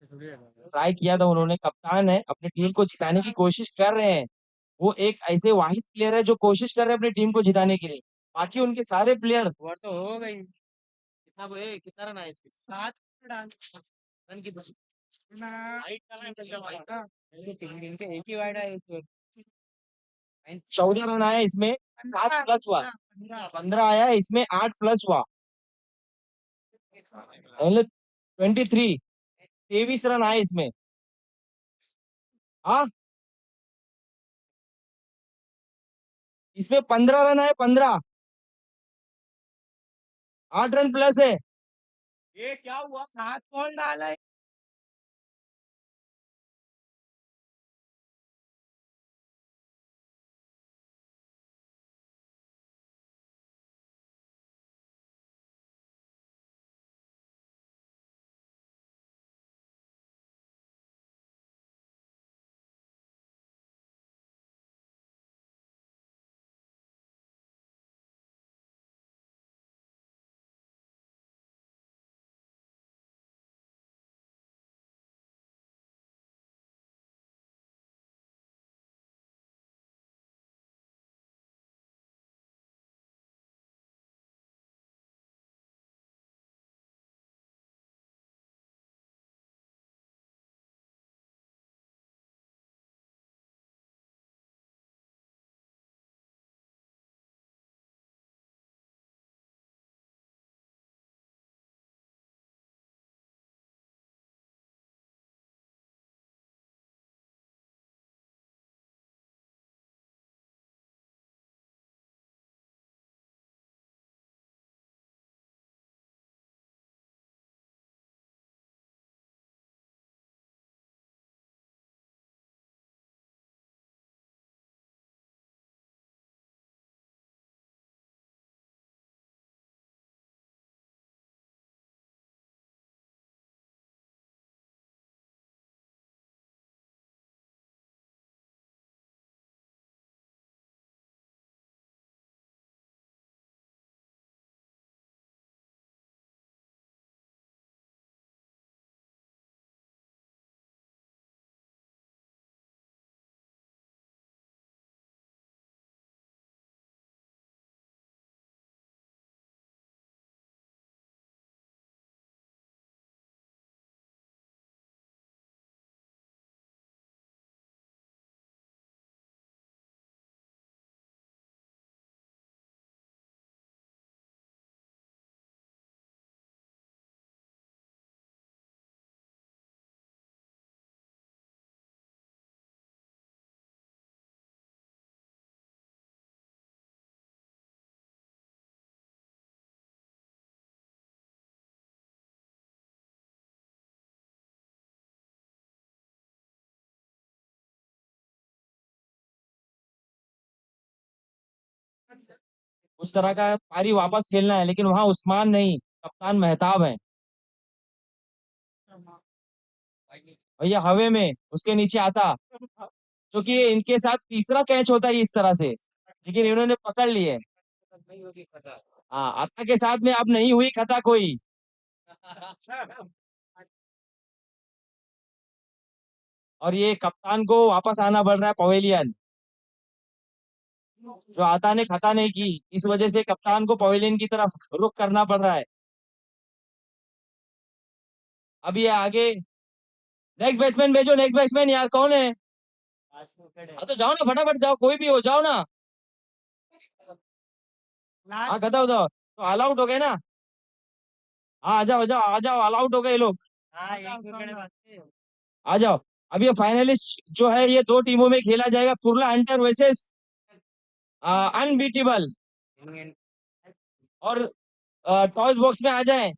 ट्राई किया था उन्होंने, कप्तान है, अपनी टीम को जिताने की कोशिश कर रहे हैं। वो एक ऐसे वाहिद प्लेयर है जो कोशिश कर रहे हैं अपनी टीम को जिताने के लिए, बाकी उनके सारे प्लेयर ओवर तो हो गई। कितना रन आया इसमें? 7 रन की हाइट का लाइन चल भाई का। इनके एक ही वाइड है इसमें। 14 रन आया इसमें, 7 प्लस हुआ, 15 आया इसमें, 8 प्लस हुआ, 23, 23 रन आए इसमें। हाँ, इसमें 15 रन आए, 15, 8 रन प्लस है। ये क्या हुआ? 7 बॉल डाला है। उस तरह का पारी वापस खेलना है, लेकिन वहां उस्मान नहीं, कप्तान मेहताब है। भैया हवे में उसके नीचे आता, क्योंकि ये इनके साथ तीसरा कैच होता है इस तरह से, लेकिन इन्होंने पकड़ लिए। नहीं होगी पता। हाँ, आता के साथ में अब नहीं हुई खता कोई। और ये कप्तान को वापस आना पड़ रहा है पवेलियन, जो आता ने खता नहीं की, इस वजह से कप्तान को पवेलियन की तरफ रुख करना पड़ रहा है। अब ये आगे नेक्स्ट बैट्समैन भेजो, नेक्स्ट बैट्समैन यार कौन है? हाँ तो जाओ ना, फटाफट जाओ, कोई भी हो, जाओ ना। हाँ खता हो जाओ, तो ऑल आउट हो गए ना। हाँ आ जाओ, आ जाओ, आ जाओ, ऑल आउट हो गए ये लोग। हाँ, एक विकेट बाकी है। आ जाओ। अब ये फाइनलिस्ट जो है ये दो टीमों में खेला जाएगा, कुर्ला हंटर वर्सेस अनबीटेबल। और टॉस बॉक्स में आ जाएं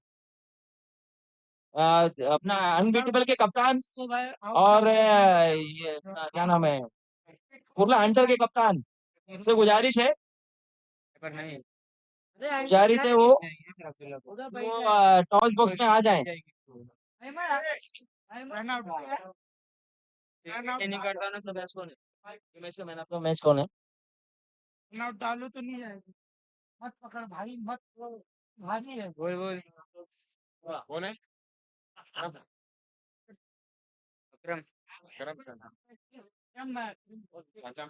अपना अनबीटेबल के कप्तान और ये क्या नाम है, कुर्ला हंटर के कप्तान से गुजारिश है, पर नहीं गुजारिश है वो टॉस बॉक्स में आ जाएं। ये नहीं करता ना तो मैच कौन है? ये मैच का मैन ऑफ तो मैच कौन है? डालो तो नहीं जाएगा। मत पकड़ भाई, मत भागी है। बोल बोल कौन है? अकरम गरम करना। चाचा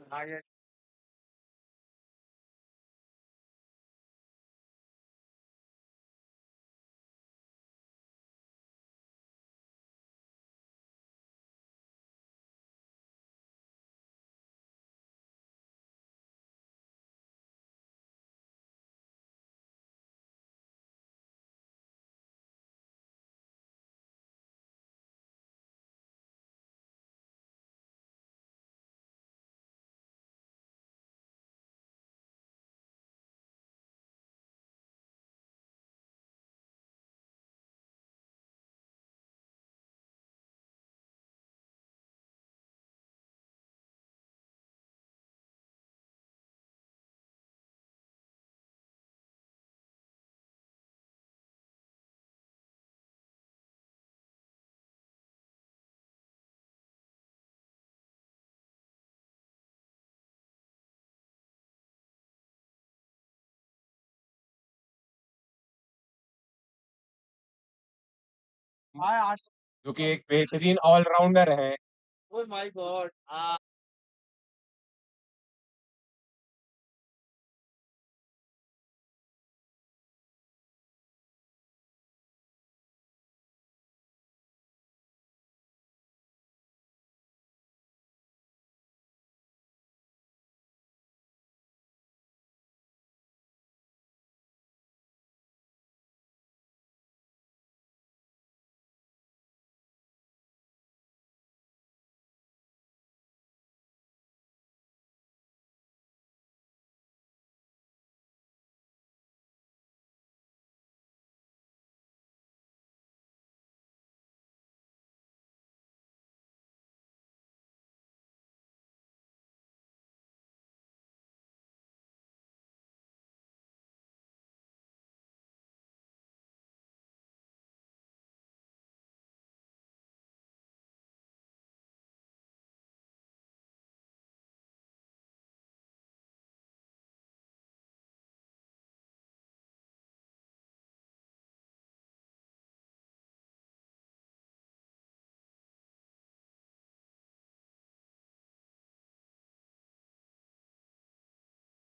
जो कि एक बेहतरीन ऑलराउंडर है। Oh my God